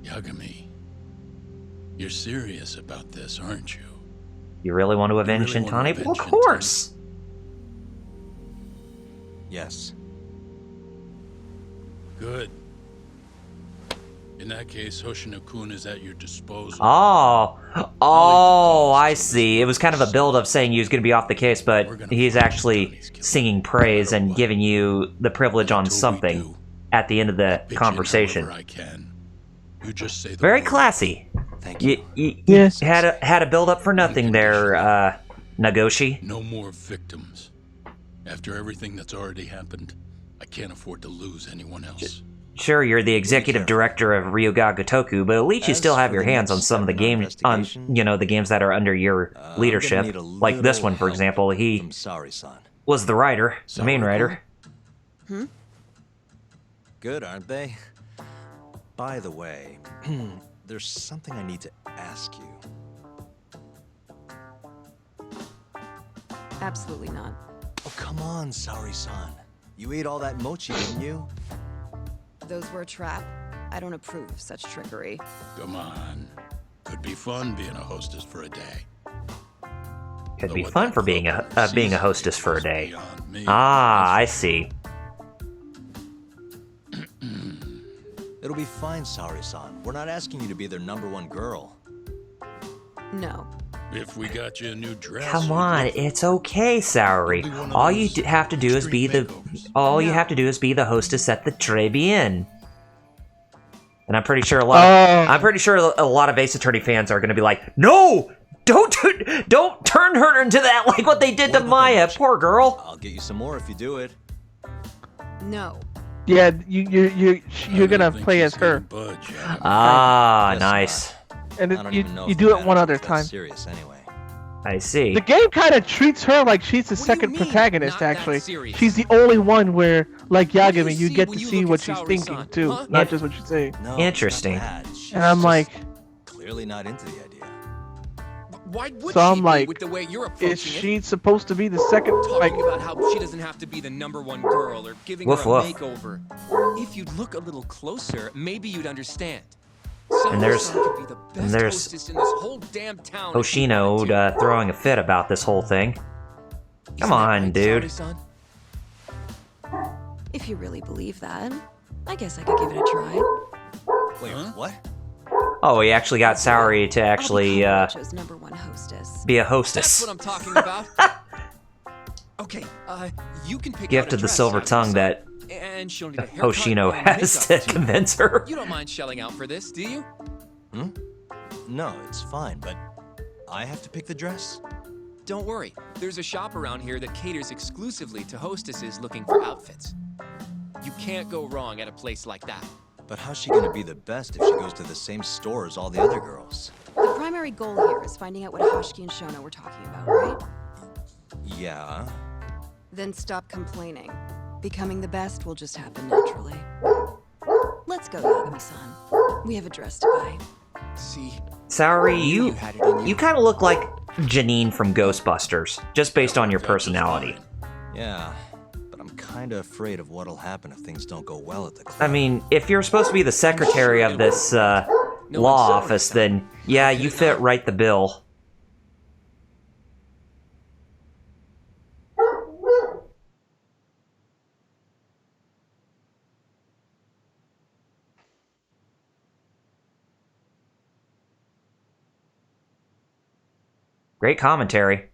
Yagami, you're serious about this, aren't you? You really want to avenge really want to Shintani? Well, of avenge course. Yes. Good. In that case, Hoshino-kun is at your disposal. Oh, Oh, I see. It was kind of a build-up saying you was going to be off the case, but he's actually singing praise and giving you the privilege on something at the end of the conversation. You just say the Very word. classy. Thank you. You had a build-up for nothing there, Nagoshi. No more victims. After everything that's already happened, I can't afford to lose anyone else. Sure, you're the executive director of Ryuga Gotoku, but at least you still have your hands on some of the games, the games that are under your leadership. Like this one, for example. He was the writer, the main writer. Good, aren't they? By the way, there's something I need to ask you. Absolutely not. Oh, come on, Saori-san. You ate all that mochi, didn't you? Those were a trap. I don't approve of such trickery. Come on. Could be fun being a hostess for a day. Could be fun for being a hostess for a day. Ah, I see. It'll be fine, Saori-san. We're not asking you to be their #1 girl. No. If we got you a new dress. Come on, it's okay, Saori. All you have to do is be the hostess at the Trebian. And I'm pretty sure a lot of Ace Attorney fans are going to be like, "No! Don't turn her into that like what they did to Maya, poor girl." I'll get you some more if you do it. No. Yeah, you're gonna play as her. Ah, nice. And you do it one other time. Serious anyway. I see. The game kind of treats her like she's the second protagonist, actually. She's the only one where, like Yagami, you get to see what she's thinking, too. Not just what she's saying. No, interesting. And I'm like... Clearly not into the idea. Why would so she I'm like, with the way you're approaching is she supposed to be the second? Talking about how she doesn't have to be the #1 girl or giving her a makeover. If you'd look a little closer, maybe you'd understand. And there's Hoshino throwing a fit about this whole thing. Come on, dude. If you really believe that, I guess I could give it a try. Wait, what? Oh, he actually got Saori to actually #1 hostess. be a hostess. That's what I'm talking about. Okay, you can pick Gift out a of the dress, silver tongue that and she'll need a haircut Hoshino and has to makeup, too. convince her. You don't mind shelling out for this, do you? No, it's fine, but I have to pick the dress? Don't worry. There's a shop around here that caters exclusively to hostesses looking for outfits. You can't go wrong at a place like that. But how's she gonna be the best if she goes to the same store as all the other girls? The primary goal here is finding out what Hashiki and Shono were talking about, right? Yeah. Then stop complaining. Becoming the best will just happen naturally. Let's go, Yagami-san. We have a dress to buy. See, Saori, you kind of look like Janine from Ghostbusters, just based on your personality. Yeah, but I'm kind of afraid of what'll happen if things don't go well at the club. I mean, if you're supposed to be the secretary of this law office, then yeah, you fit right the bill. Great commentary.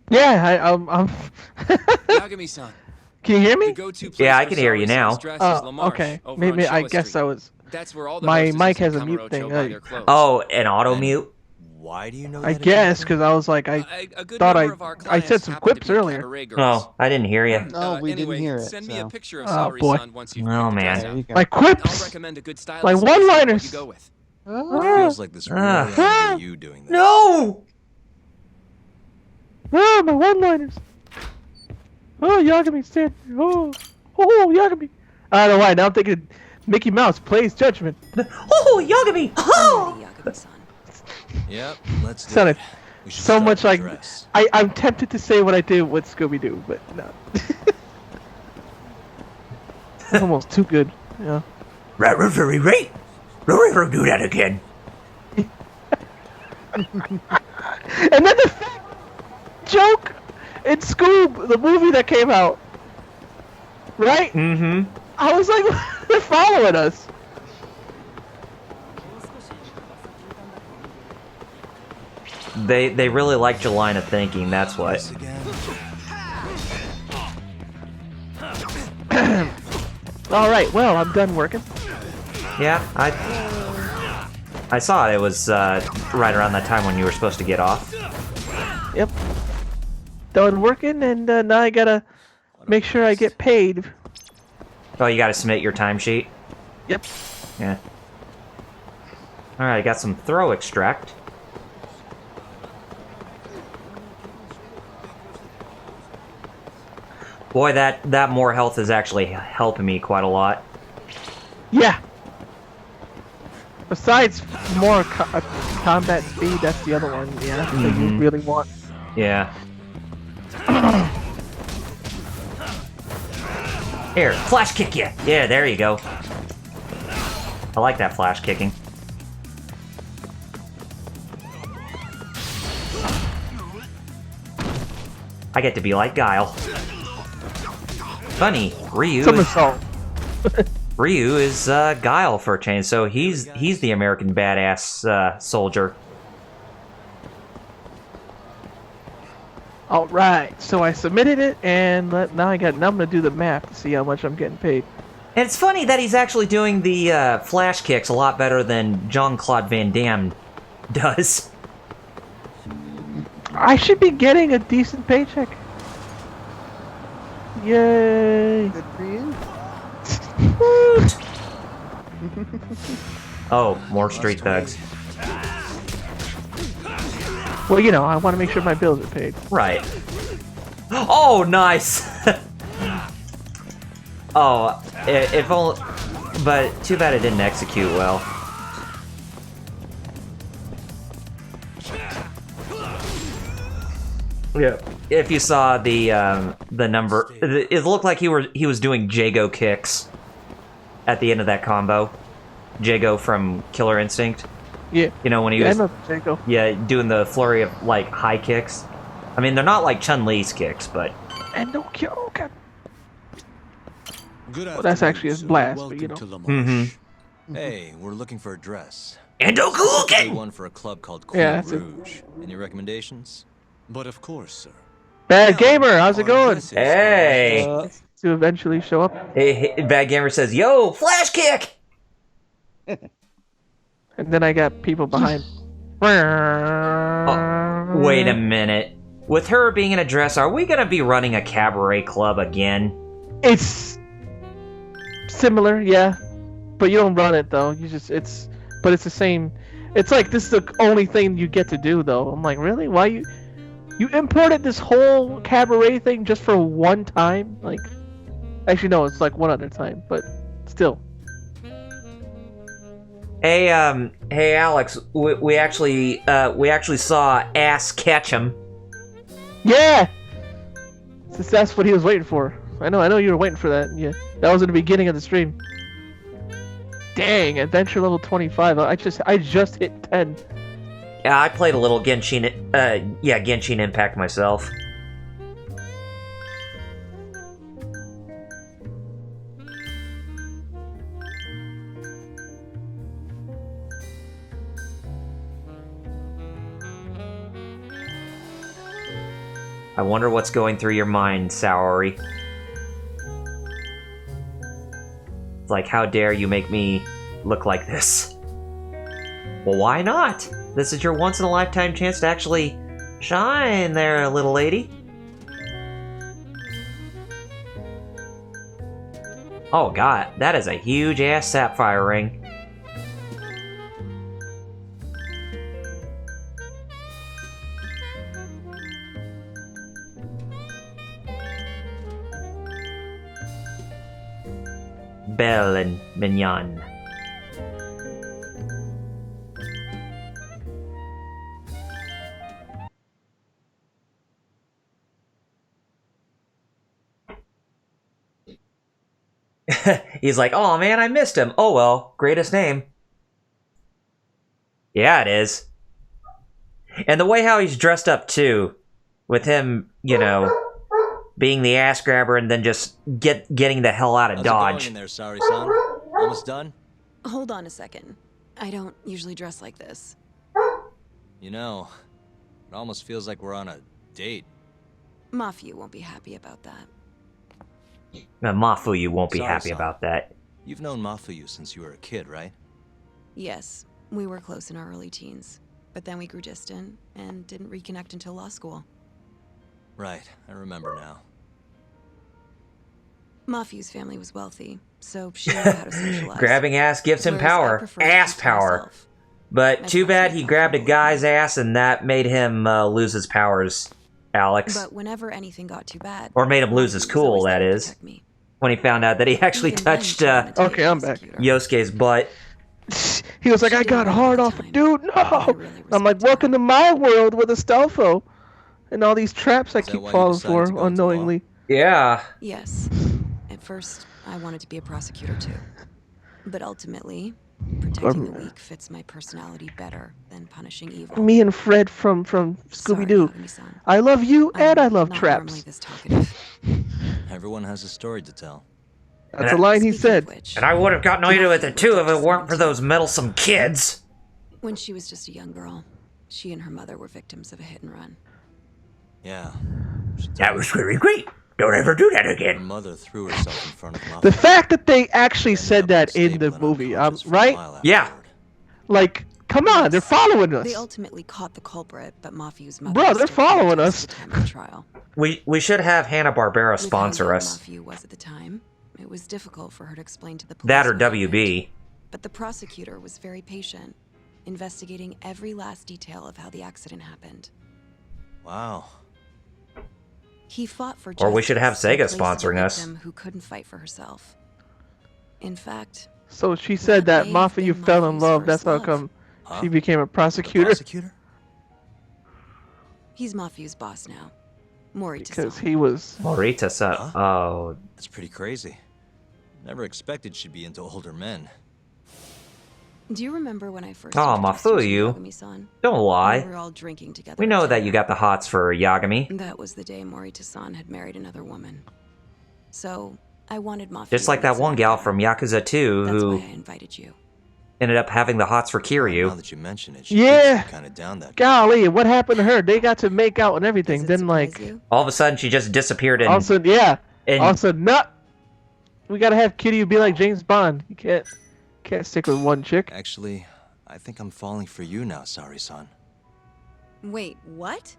Yeah, I'm Yagami-san. Can you hear me? Yeah, I can hear you now. Oh, okay. Maybe I guess I was. My mic has a mute thing. Oh, an auto mute? Why do you know I guess because I was like, I thought I said some quips earlier. Oh, I didn't hear you. No, we didn't hear it. Send me a picture of Oh boy. Oh man. My quips. My one-liners. It feels like this really ought to be you doing this. No! Oh, my one-liners. Oh, Yagami, stand. Oh, Yagami. I don't know why. Now I'm thinking Mickey Mouse plays Judgment. Oh, Yagami. Oh! Yep, let's do Sounded it. so much like I'm tempted to say what I did with Scooby-Doo, but no. Almost too good. Yeah. Very right. Don't ever do that again. And then the joke in Scoob, the movie that came out, right? Mm-hmm. I was like, they're following us. They really liked your line of thinking, that's what. Alright, well, I'm done working. Yeah, I saw it was right around that time when you were supposed to get off. Yep. Done working, and now I gotta make sure I get paid. Oh, you gotta submit your timesheet? Yep. Yeah. Alright, I got some throw extract. Boy, that more health is actually helping me quite a lot. Yeah. Besides more combat speed, that's the other one, yeah, that you really want. Yeah. Here, flash kick you! Yeah, there you go. I like that flash kicking. I get to be like Guile. Funny, Ryu is Guile for a change, so he's the American badass soldier. All right, so I submitted it, and now I'm gonna do the math to see how much I'm getting paid. And it's funny that he's actually doing the flash kicks a lot better than Jean-Claude Van Damme does. I should be getting a decent paycheck. Yay! Good for you. Oh, more street thugs. Well, you know, I want to make sure my bills are paid. Right. Oh, nice! Oh, if only... But too bad it didn't execute well. Yeah. If you saw the number, it looked like he was doing Jago kicks at the end of that combo. Jago from Killer Instinct. Yeah. You know when he was Jago. Yeah, doing the flurry of like high kicks. I mean, they're not like Chun-Li's kicks, but And no Kyokan. Good Well, that's actually his blast, but Welcome you know. to La Mm-hmm. Marche. Hey, we're looking for a dress. Endokuken! One for a club called Queen Yeah, that's it. Rouge. Any recommendations? But of course, sir. Bad Gamer, how's it going? Hey! To eventually show up. Hey, Bad Gamer says, "Yo, flash kick!" And then I got people behind. Oh, wait a minute. With her being in a dress, are we gonna be running a cabaret club again? It's similar, yeah. But you don't run it though. But it's the same. It's like this is the only thing you get to do though. I'm like, really? Why you imported this whole cabaret thing just for one time? Like, actually no, it's like one other time, but still. Hey, hey, Alex. We actually saw Ass catch him. Yeah. Since that's what he was waiting for. I know you were waiting for that. Yeah, that was at the beginning of the stream. Dang, adventure level 25. I just hit 10. Yeah, I played a little Genshin Impact myself. I wonder what's going through your mind, Saori. It's like, how dare you make me look like this? Well, why not? This is your once-in-a-lifetime chance to actually shine there, little lady. Oh god, that is a huge-ass sapphire ring. Belle and mignon. He's like, oh man, I missed him. Oh well, greatest name. Yeah, it is. And the way how he's dressed up too, with him, you know, being the ass grabber and then just getting the hell out of Dodge. How's it going in there, Saori-san? Almost done? Hold on a second. I don't usually dress like this. You know, It almost feels like we're on a date. Mafu won't be happy about that. Mafuyu won't be Sorry, happy son. about that. You've known Mafuyu since you were a kid, right? Yes, we were close in our early teens, but then we grew distant and didn't reconnect until law school. Right, I remember now. Mafu's family was wealthy, so she knew how to socialize. Grabbing ass gives him Whereas I power. prefer to Ass keep to power. myself. But That's too how bad she he felt grabbed a comfortable guy's with me. ass and that made him lose his powers, Alex. But whenever anything got too bad, Or made him lose his Mafu was cool, always that there to is. protect me. When he found out that he actually Even then, touched she wanted to be Okay, a I'm back. prosecutor. Yosuke's butt. He was like, She I didn't got know hard at the off, time, dude. but I No. really I'm like, respected welcome to my world with Astolfo, and all these traps I Is that keep why you falling decided for to go into law? unknowingly. Yeah. Yes. At first, I wanted to be a prosecutor too. But ultimately, protecting the weak fits my personality better than punishing evil. Me and Fred from Sorry, Scooby-Doo. Yagami-san. I love you and I I'm love not normally traps. this talkative. Everyone has a story to tell. That's a line he Speaking said. of which, And I would have gotten away with it too if it weren't for Something those meddlesome kids. when she was just a young girl, she and her mother were victims of a hit and run. Yeah. That was very great. Don't ever do that Her again. mother threw herself in front of Mafu. The fact that they actually Ended said up that in unstable the and movie, unconscious for a right? while Yeah. afterward. Like, come on, they're following us. They ultimately caught the culprit, but Mafu's mother Bro, was they're still following comatose us. at the time of the trial. We should have Hanna-Barbera With sponsor how young us. Mafu was at the time, it was difficult for her to explain to the police That or what happened. WB. But the prosecutor was very patient, investigating every last detail of how the accident happened. Wow. He fought for Or we justice should have in Sega place of a sponsoring us. victim who couldn't fight for herself. In fact, So she said that may have Mafuyu been fell in Mafu's love. That's first how love. come Huh? she became a The prosecutor. prosecutor? he's Mafu's boss now. Morita-san. Because he was. Morita-san. Huh? Oh. That's pretty crazy. Never expected she'd be into older men. Do you remember when I first Oh, introduced you to Mafuyu. Yagami-san? Don't We lie. were all drinking together. We at know that dinner. you got the hots for Yagami. That was the day Morita-san had married another woman. So, I wanted Mafuyu Just to like meet that one someone gal better. from Yakuza 2 That's why who I invited you. ended up having the hots for Now Kiryu. that you mention it, she Yeah. kind of down that. Golly, what happened to her? They got to make out and everything. Does it Then, surprise like, you? All of a sudden, she just disappeared in... all of a sudden, yeah. in All of a sudden, no. We gotta have Kiryu be like James Bond. You can't stick with one chick. Actually, I think I'm falling for you now, Sari-san. Wait, what?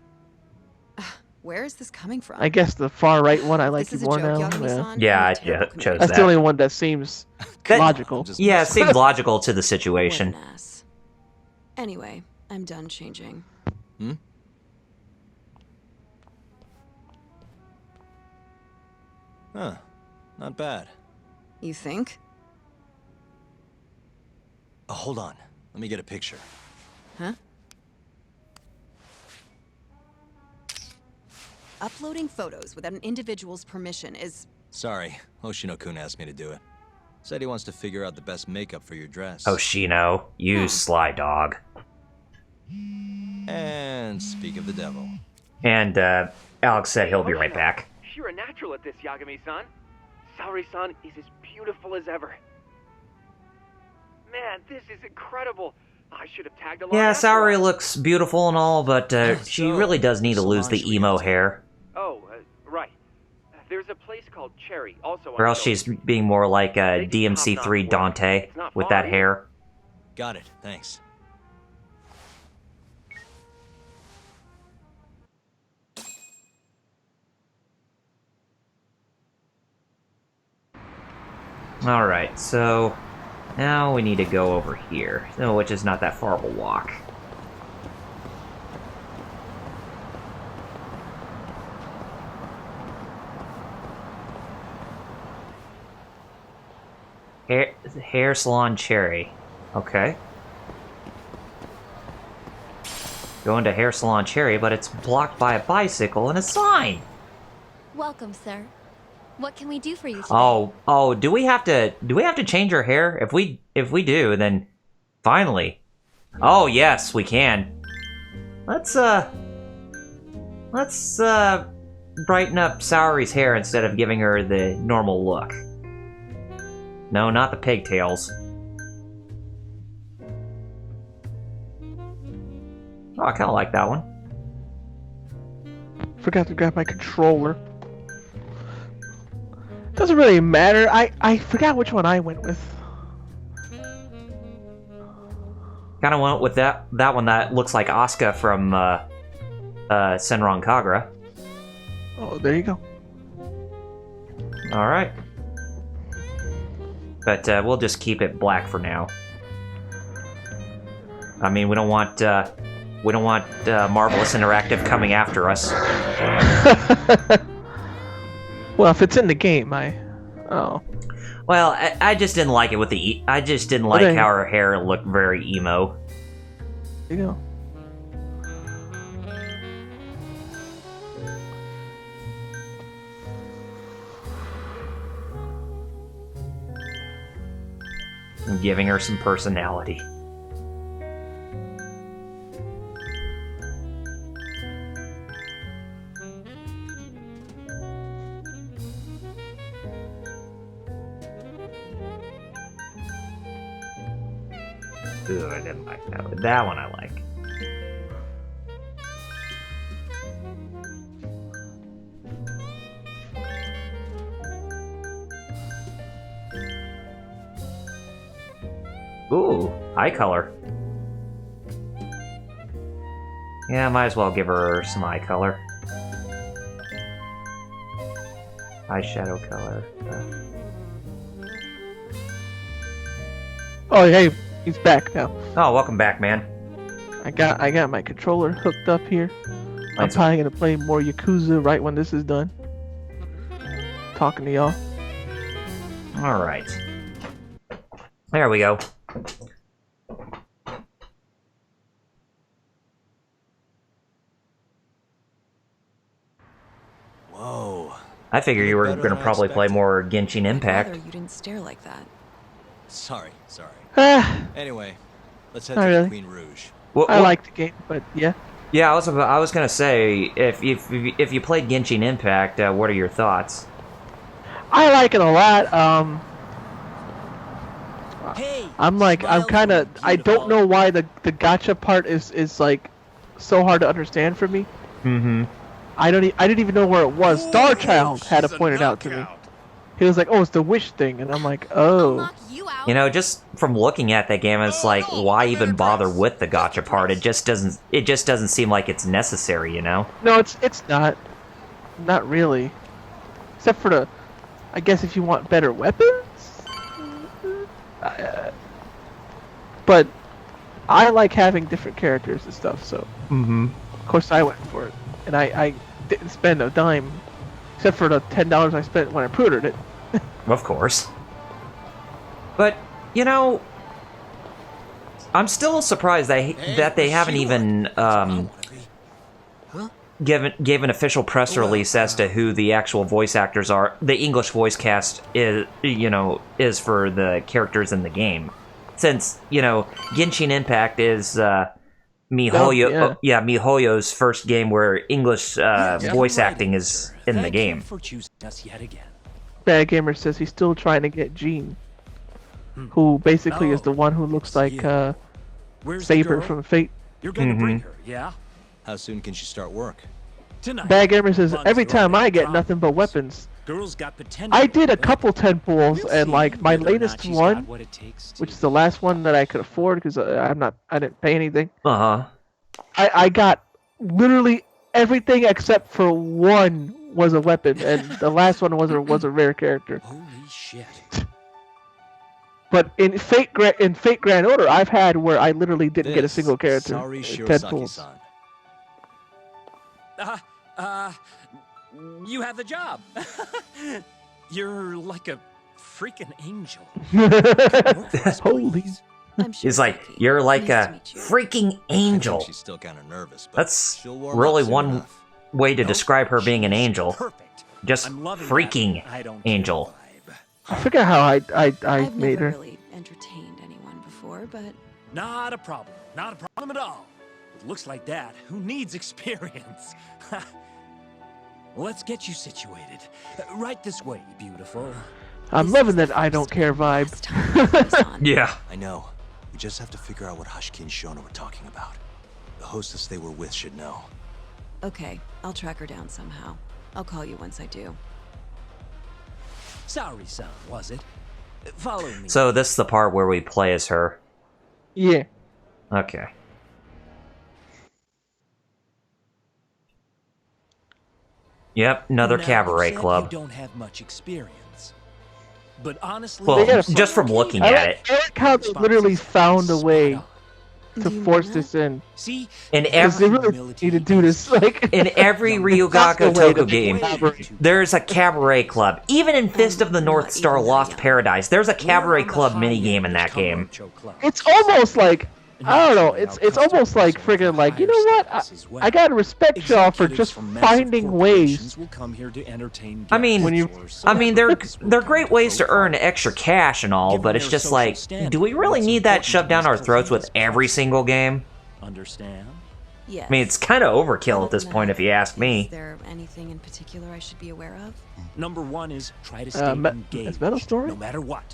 Where is this coming from? I guess the far right one I like this is you a more joke, now. Yeah. Yagami-san. Yeah, You're a I terrible chose comedian. That's that. the only one that seems That- logical. Yeah, it seemed logical to the What situation. an ass. Anyway, I'm done changing. Hmm? Huh. Not bad. You think? Oh, hold on. Let me get a picture. Huh? Uploading photos without an individual's permission is... Sorry, Hoshino-kun asked me to do it. Said he wants to figure out the best makeup for your dress. Hoshino, you sly dog. And speak of the devil. And, Alex said he'll be right back. You're a natural at this, Yagami-san. Saori-san is as beautiful as ever. Man, this is incredible. I should have tagged along. Yeah, after Saori all. looks beautiful and all, but she really does need to lose the emo hair. Oh, right. There's a place called Cherry, also on Or else she's being more like a DMC3 Dante with that hair. Got it, thanks. Alright, so now we need to go over here, which is not that far of a walk. Hair Salon Cherry. Okay. Going to Hair Salon Cherry, but it's blocked by a bicycle and a sign! Welcome, sir. What can we do for you today? Oh, do we have to change our hair? If we do, then finally. Oh, yes, we can. Let's brighten up Saori's hair instead of giving her the normal look. No, not the pigtails. Oh, I kind of like that one. Forgot to grab my controller. Doesn't really matter. I forgot which one I went with. Kind of went with that one that looks like Asuka from Senran Kagura. Oh, there you go. All right. But we'll just keep it black for now. I mean, we don't want Marvelous Interactive coming after us. Well, if it's in the game, oh. Well, I just didn't like it with the. I just didn't like how her hair looked very emo. There you go. I'm giving her some personality. Ooh, I didn't like that one. That one I like. Ooh, eye color. Yeah, might as well give her some eye color. Eyeshadow color. Oh, hey, he's back now. Oh, welcome back, man. I got my controller hooked up here. I'm Nice. probably gonna play more Yakuza right when this is done. Talking to y'all. All right. There we go. Whoa. I figure you were Better going to than I probably play expected. more Genshin Impact. Rather you didn't stare like that. Sorry. Ah, Anyway, let's head Not to really. Queen Rouge. I like the game, but yeah. Yeah, I was gonna say if you played Genshin Impact, what are your thoughts? I like it a lot. I'm kind of. I don't know why the gacha part is like so hard to understand for me. Mm-hmm. I didn't even know where it was. Starchild had to point it out to me. He was like, "Oh, it's the wish thing," and I'm like, "Oh." You know, just from looking at that game, it's like, why even bother with the gotcha part? It just doesn't seem like it's necessary, you know? No, it's not really. Except for I guess if you want better weapons. But I like having different characters and stuff, so of course I went for it, and I didn't spend a dime, except for the $10 I spent when I pre-ordered it. Of course. But, you know, I'm still surprised that they haven't even gave an official press release as to who the actual voice actors are. The English voice cast is for the characters in the game. Since, Genshin Impact is MiHoYo, MiHoYo's first game where English voice acting is in the game. Bad Gamer says he's still trying to get Jean, who basically is the one who looks like Saber from Fate. You're gonna bring her, yeah? How soon can she start work? Tonight. Bad Gamer says every time I get nothing but weapons. Girls got potential. I did a couple 10 pulls, and like my latest one, which is the last one that I could afford because I didn't pay anything. I got literally everything except for one was a weapon, and the last one was a rare character. Holy shit! But in Fate Grand Order, I've had where I literally didn't get a single character. Sorry, 10 pulls. You have the job. You're like a freaking angel. Holy. He's like, you're like a freaking angel. She's still kind of nervous, but That's she'll warm really up soon one enough. way to describe her being an angel. Perfect. Just I'm loving freaking that. I don't angel. I forget how I I've made never her. really entertained anyone before, but Not a problem. Not a problem at all. It looks like that. Who needs experience? Let's get you situated. Right this way, beautiful. I'm loving that I don't care vibe. Yeah. I know. We just have to figure out what Hashiki and Shona were talking about. The hostess they were with should know. Okay, I'll track her down somehow. I'll call you once I do. Sorry-san, was it? Follow me. So this is the part where we play as her. Yeah. Okay. Yep, another Now, cabaret you said club. You don't have much experience. But honestly, Well, They gotta just from looking I at like, it. I like how they literally found a way to force this in. See, In Because they every really need to do this. Like in every Ryugaku Toku game, there's a cabaret club. Even in Fist of the North Star Lost Paradise, there's a cabaret club minigame in that game. It's almost like I don't know. It's almost like friggin' like, you know what? I gotta respect y'all for just finding ways. will come here to entertain I mean, guests they're great ways to earn extra cash and all, but it's just like, do we really need that shoved down our throats with every single game? Understand? Yes. I mean, it's kind of overkill at this point, if you ask me. Is there anything in particular I should be aware of? Number one is try to stay engaged, is Metal Story? no matter what.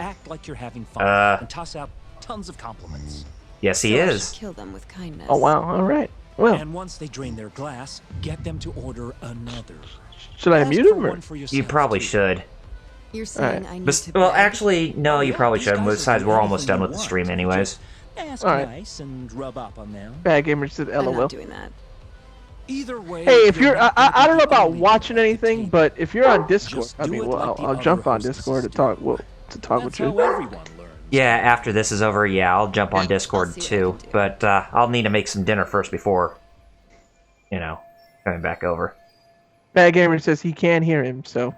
Act like you're having fun and toss out tons of compliments. Yes, he So I is. should kill them with kindness. Oh wow! All right. Well, And once they drain their glass, get them to order another. should I Ask mute for him? Or? one for You yourself, probably too. should. You're saying Alright. I need to Well, beg? actually, no, you probably these should. guys will Besides, do we're almost anything done you with the want. stream anyways. Ask Alright. nice and rub up on them. Bad gamer said I'm LOL. not doing that. Either way, Hey, if you're, not gonna I don't be know about only watching one at the anything, table. but if you're on Discord, Just I do mean, it well, like the I'll other jump on hostesses Discord to do. talk. Well, to talk That's with you. how everyone learns. Yeah, after this is over, yeah, I'll jump on Discord see what I too. can do. But I'll need to make some dinner first before, you know, coming back over. Bad gamer says he can't hear him, so.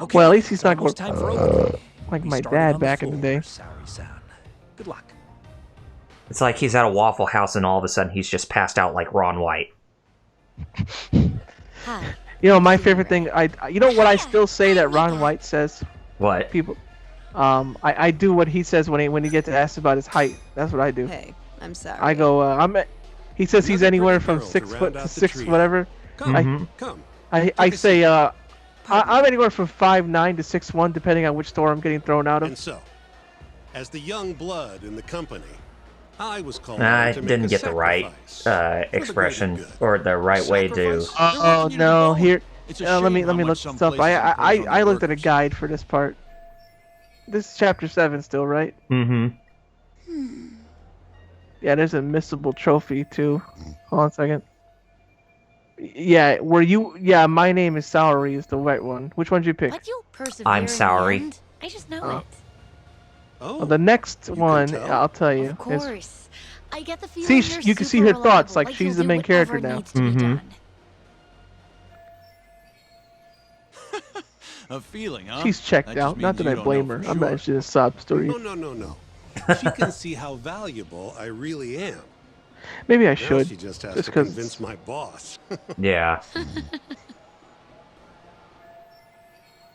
Okay, Well, at least he's it's not almost going time for opening. like We my started dad on the back in the floor, day. Saori-san. Good luck. It's like he's at a Waffle House and all of a sudden he's just passed out like Ron White. Hi. You know, my favorite thing. You know what I still say that Ron White says. What? People. I do what he says when he gets asked about his height. That's what I do. Hey, I'm sorry. I go. He says he's Another anywhere pretty from girl to 6 round foot out to the 6 trio. whatever. Come, come. I say I'm anywhere from 5'9" to 6'1", depending on which store I'm getting thrown out of. And so, as the young blood in the company, I was called I on to make didn't a get the right sacrifice. expression greater good. or the right way to. Sacrifice? Oh no! Here, It's a let me shame how look much this some up. places impose on I their looked at a workers. guide for this part. This is chapter 7 still, right? Mm-hmm. Yeah, there's a missable trophy too. Hold on a second. Yeah, yeah, my name is Saori is the right one. Which one did you pick? But you'll persevere I'm in the sorry. end. I just know Oh. it. Oh, The next can one, tell. I'll tell you. Of is- course. I get the feeling See, you're you can see super her thoughts, reliable, like she's you'll the do main character whatever now. needs to be Mhm. done. A feeling, huh? She's checked That just out. Not means that you I don't blame know her. for I'm sure. not. It's just a sob story. No. She can see how valuable I really am. Maybe I Now should. she just has Just to 'cause- convince my boss. Yeah.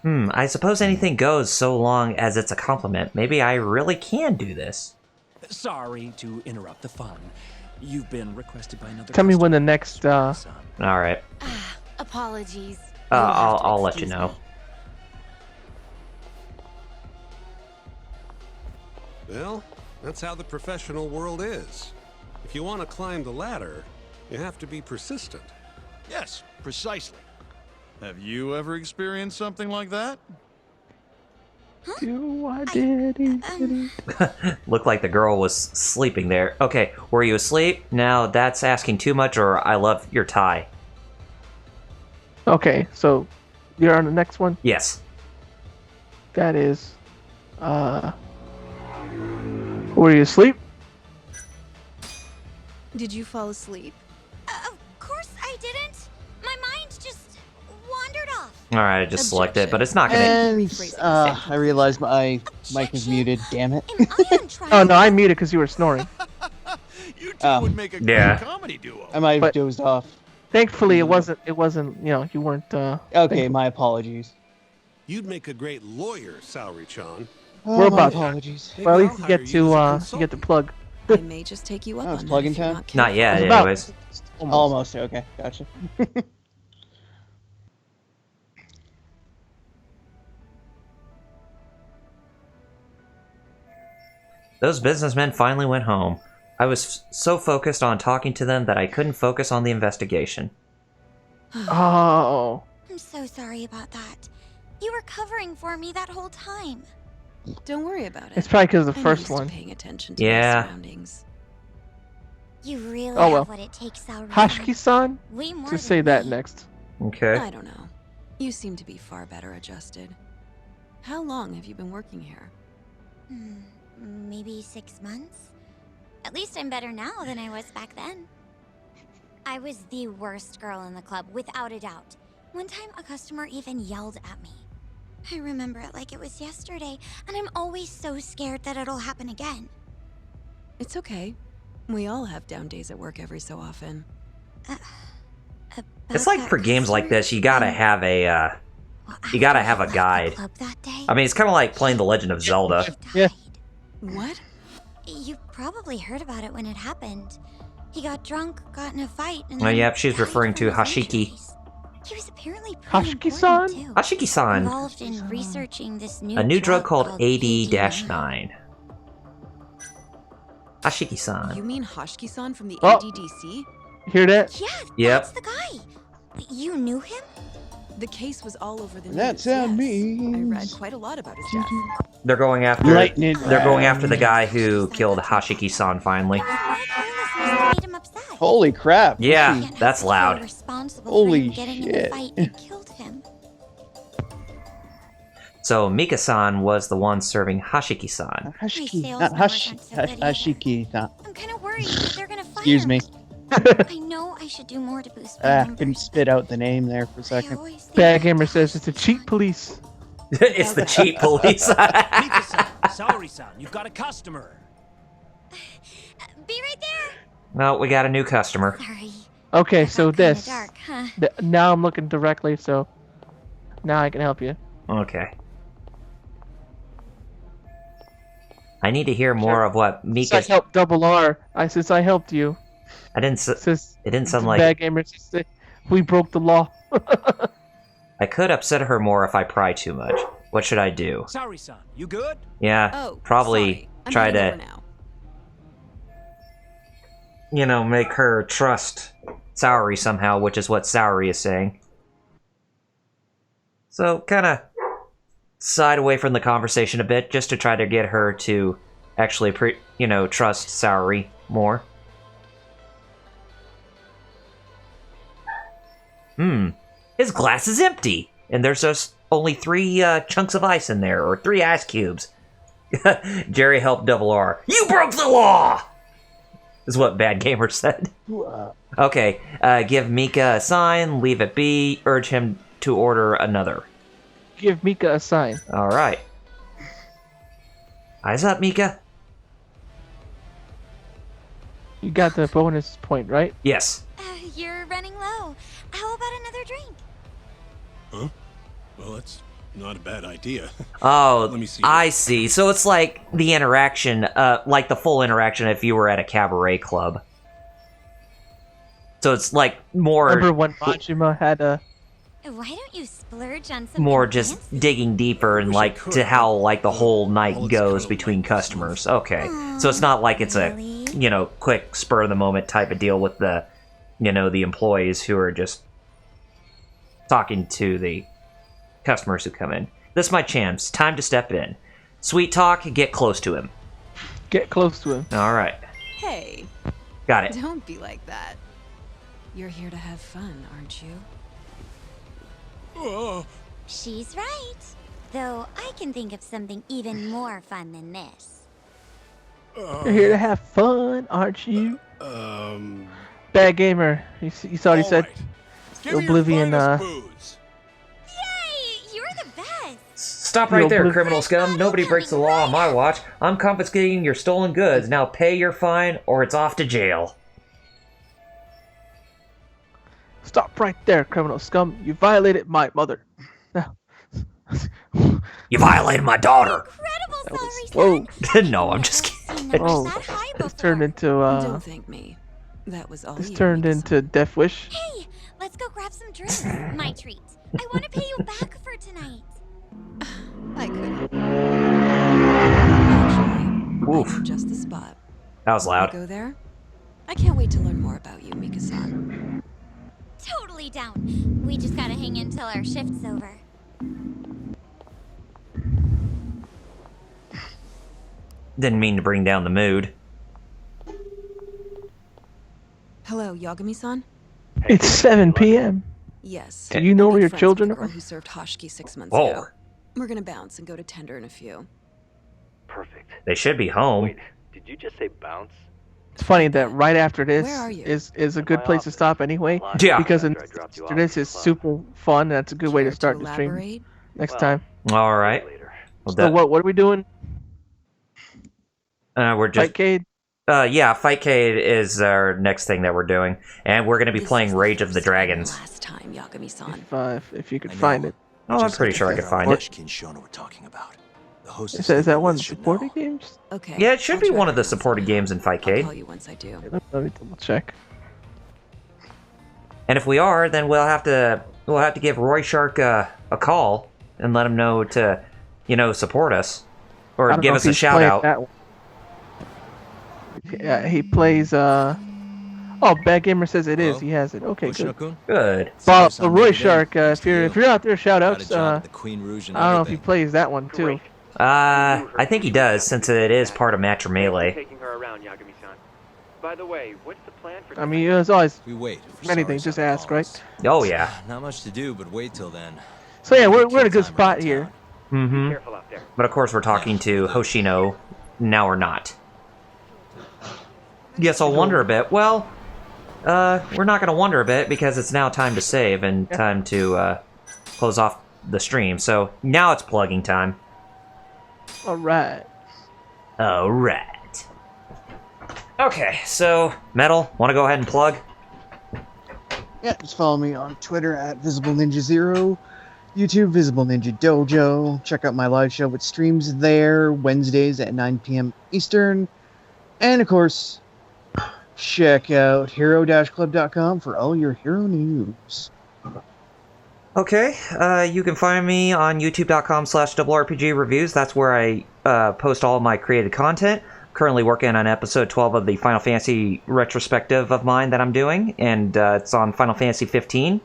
I suppose anything goes so long as it's a compliment. Maybe I really can do this. Sorry to interrupt the fun. You've been requested by another. Tell me when the customer, next. Saori-san. All right. Apologies. You'll have to I'll let you excuse know. me. Well, that's how the professional world is. If you want to climb the ladder, you have to be persistent. Yes, precisely. Have you ever experienced something like that? Do I did it? Looked like the girl was sleeping there. Okay, were you asleep? Now that's asking too much, or I love your tie. Okay, so you're on the next one. Yes. That is. Were you asleep? Did you fall asleep? Of course I didn't. My mind just wandered off. All right, I just select it, but it's not gonna. And I realized my mic was muted. Damn it. Oh no, I muted because you were snoring. You two Oh. would make a Yeah. great comedy duo. I might have But- dozed off. Thankfully, it wasn't. It wasn't. You know, you weren't. Okay, my apologies. You'd make a great lawyer, Saori-chan. Oh, We're my about. apologies. Well, at least you I'll get hire to you as a you get to plug. I may just take you up Oh, it's on that plug-in if you're time? not careful. Not yet, It's about- anyways. Almost. Okay, gotcha. Those businessmen finally went home. I was so focused on talking to them that I couldn't focus on the investigation. Oh. I'm so sorry about that. You were covering for me that whole time. Don't worry about it. It's probably because of the I'm first used to one. paying attention to Yeah. my surroundings. You really Oh, well. have what it takes, Saori. Hashiki-san? Way more Just than say that me. next. Okay. I don't know. You seem to be far better adjusted. How long have you been working here? Maybe 6 months? At least I'm better now than I was back then. I was the worst girl in the club, without a doubt. One time, a customer even yelled at me. I remember it like it was yesterday, and I'm always so scared that it'll happen again. It's okay. We all have down days at work every so often. It's like for games like this, you gotta have a guide. I mean, it's kind of like playing The Legend of Zelda. Yeah. What? You probably heard about it when it happened. He got drunk, got in a fight, and Oh, then yep, she's died referring from to his Hashiki. injuries. He was apparently pretty Hashiki-san? important, too. Hashiki-san. Involved in researching this A new drug called AD-9. AD-9. Hashiki-san. You mean Hashiki-san from the Oh. ADDC? Hear that? Yeah, Yep. that's the guy. You knew him? The case was all over the news. That sound yes. I means. read quite a lot about his death. They're going after. Lightning They're going after the round. guy who killed Hashiki-san. Finally. My carelessness made him upset. Holy crap. Yeah, Can't that's feel loud. responsible Holy for him getting in shit. a fight that killed him. So Mika-san was the one serving Hashiki-san. Hashiki. sales Not numbers aren't so good either. Hashiki. I'm kind of worried that they're gonna fire Excuse me. I know I should do more to boost my numbers. Couldn't spit out the name there for a second. Bad Gamer says it's a cheat police. It's the cheat police. Mika-san, Saori-san, you've got a customer. Be right there. Well, we got a new customer. Sorry. Okay, so Kinda this. dark, huh? Now I'm looking directly, so now I can help you. Okay. I need to hear more of what Since I Mika. helped Double R. Since I helped you. I didn't. Since It didn't sound like. Bad Gamer says we broke the law. I could upset her more if I pry too much. What should I do? Saori-san, you good? Yeah, Oh, probably sorry. I'm try heading to, over now. make her trust Saori somehow, which is what Saori is saying. So, kind of side away from the conversation a bit, just to try to get her to actually, trust Saori more. His glass is empty, and there's just only 3 chunks of ice in there, or 3 ice cubes. Jerry helped Double R. You broke the law! Is what Bad Gamer said. Okay, give Mika a sign, leave it be, urge him to order another. Give Mika a sign. Alright. Eyes up, Mika. You got the bonus point, right? Yes. You're running low. How about another drink? Huh? Well, that's not a bad idea. Oh, Let me see. I see. So it's like the interaction, like the full interaction if you were at a cabaret club. So it's like more... Remember when Majima had a... Why don't you splurge on something more just fancy? digging deeper and like to how like the whole night goes between customers. Okay, so it's not like it's a quick spur of the moment type of deal with the the employees who are just talking to the customers who come in. This is my chance. Time to step in. Sweet talk. Get close to him. Get close to him. All right. Hey. Got it. Don't be like that. You're here to have fun, aren't you? She's right. Though I can think of something even more fun than this. You're here to have fun, aren't you? Bad Gamer. You saw what he said? Oblivion, Yay! You're the best! Stop right there, criminal scum. Nobody breaks the law on my watch. I'm confiscating your stolen goods. Now pay your fine or it's off to jail. Stop right there, criminal scum. You violated my mother. Now. You violated my daughter. Whoa. No, I'm just kidding. Oh, this turned into, Don't thank me. That was all this you, turned into Death Wish. Hey, let's go grab some drinks. My treat. I want to pay you back for tonight. I couldn't. Actually, Oof. I know just the spot. That was Wanna loud. Go there? I can't wait to learn more about you, Mika-san. Totally down. We just gotta hang in till our shift's over. Didn't mean to bring down the mood. Hello, Yagami-san? It's 7 p.m. Yes. Do you know I'm where good your friends children with the are? girl who served Hoshiki 6 months Whoa. ago. We're gonna bounce and go to Tender in a few. Perfect. They should be home. Wait, did you just say bounce? It's funny that right after this Where are you? is a good place to stop anyway. Yeah. Because After I dropped you after off this at is the club. super fun. That's a good way to Care start to the stream elaborate? next Well, time. All right. Later. Well, So what are we doing? we're just Fightcade? yeah, Fightcade is our next thing that we're doing, and we're going to be This playing is the Rage of the first and Dragons. Last time, Yagami-san. If you could find it. Oh, I'm pretty sure I could find it. Hoshiki and Shona were talking about. The host Is that one of the supporting games? Okay. Yeah, it should I'll be track one of it the down supported somehow. games in I'll call Fightcade. you once I do. Let me double check. And if we are, then we'll have to give Roy Shark a call and let him know to, support us I or don't give know us if a he's shout playing out. that one. Yeah, he plays. Oh, Bad Gamer says it is. He has it. Okay, good. Good. Well, Roy Shark, if you're out there, shout outs. Got a job I at the Queen Rouge and don't know if he everything. plays that one too. I think he does, since it is part of Match or Melee. Taking her around, Yagami-san. By the way, what's the plan for I mean, there's always We wait. For anything. Sarah's Just other ask, right? calls. Oh yeah. Not much to do, but wait till then. So yeah, we're in a good spot here. Mm-hmm. Careful out there. But of course, we're talking to Hoshino now or not. Yes, I'll wonder a bit. Well, we're not going to wonder a bit because it's now time to save and time to close off the stream. So now it's plugging time. All right. All right. Okay, so Metal, want to go ahead and plug? Yeah, just follow me on Twitter at VisibleNinja0, YouTube Visible Ninja Dojo. Check out my live show with streams there Wednesdays at 9 p.m. Eastern, and of course, check out hero-club.com for all your hero news. Okay, you can find me on youtube.com/RPG reviews. That's where I post all of my created content. Currently working on episode 12 of the Final Fantasy retrospective of mine that I'm doing, and it's on Final Fantasy 15.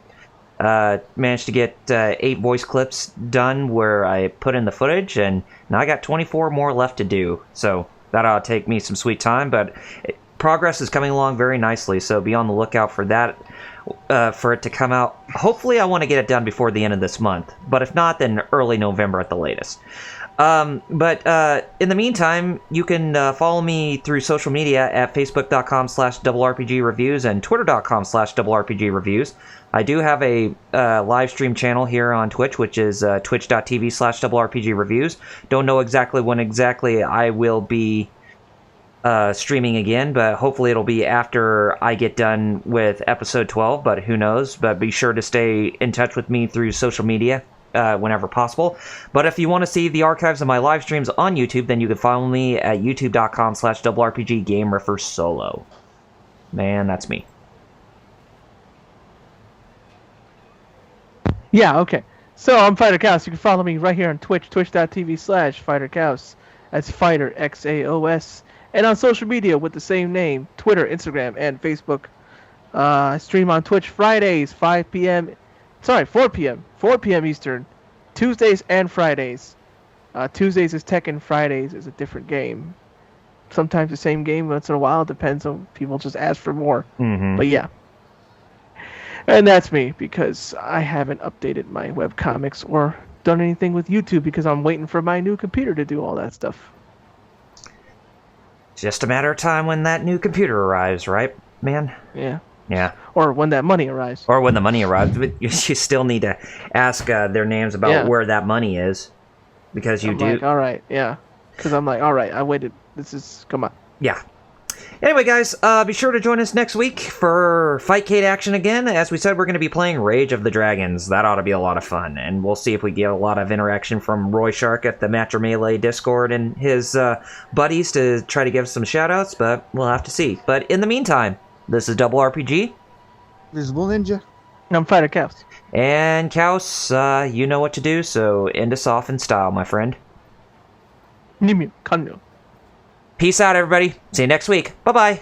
Managed to get 8 voice clips done where I put in the footage, and now I got 24 more left to do. So that ought to take me some sweet time, but progress is coming along very nicely, so be on the lookout for that. For it to come out. Hopefully I want to get it done before the end of this month, but if not, then early November at the latest. But in the meantime, you can follow me through social media at facebook.com/RPGreviews and twitter.com/RPGreviews. I do have a live stream channel here on Twitch, which is twitch.tv/RPGreviews. Don't know exactly when I will be streaming again, but hopefully it'll be after I get done with episode 12, but who knows. But be sure to stay in touch with me through social media whenever possible. But if you want to see the archives of my live streams on YouTube, then you can follow me at youtube.com/RPGGamer4Solo. Man, that's me. Yeah, okay. So I'm Fighter Chaos. You can follow me right here on Twitch, twitch.tv/Fighter Chaos. That's Fighter XAOS. And on social media with the same name, Twitter, Instagram, and Facebook. I stream on Twitch Fridays, 4 p.m. Eastern, Tuesdays and Fridays. Tuesdays is Tekken, Fridays is a different game. Sometimes the same game, once in a while. It depends on people just ask for more. Mm-hmm. But yeah. And that's me, because I haven't updated my webcomics or done anything with YouTube because I'm waiting for my new computer to do all that stuff. Just a matter of time when that new computer arrives, right, man? Yeah. Yeah. Or when that money arrives. Or when the money arrives. But you still need to ask their names about where that money is. Because you I'm do. like, all right, yeah. Because I'm like, all right, I waited. Come on. Yeah. Anyway, guys, be sure to join us next week for Fightcade action again. As we said, we're going to be playing Rage of the Dragons. That ought to be a lot of fun. And we'll see if we get a lot of interaction from Roy Shark at the Match or Melee Discord and his buddies to try to give some shoutouts, but we'll have to see. But in the meantime, this is Double RPG. Visible Ninja. And I'm Fighter Chaos. And Chaos, you know what to do, so end us off in style, my friend. Nimu, Kanyo. Peace out, everybody. See you next week. Bye-bye.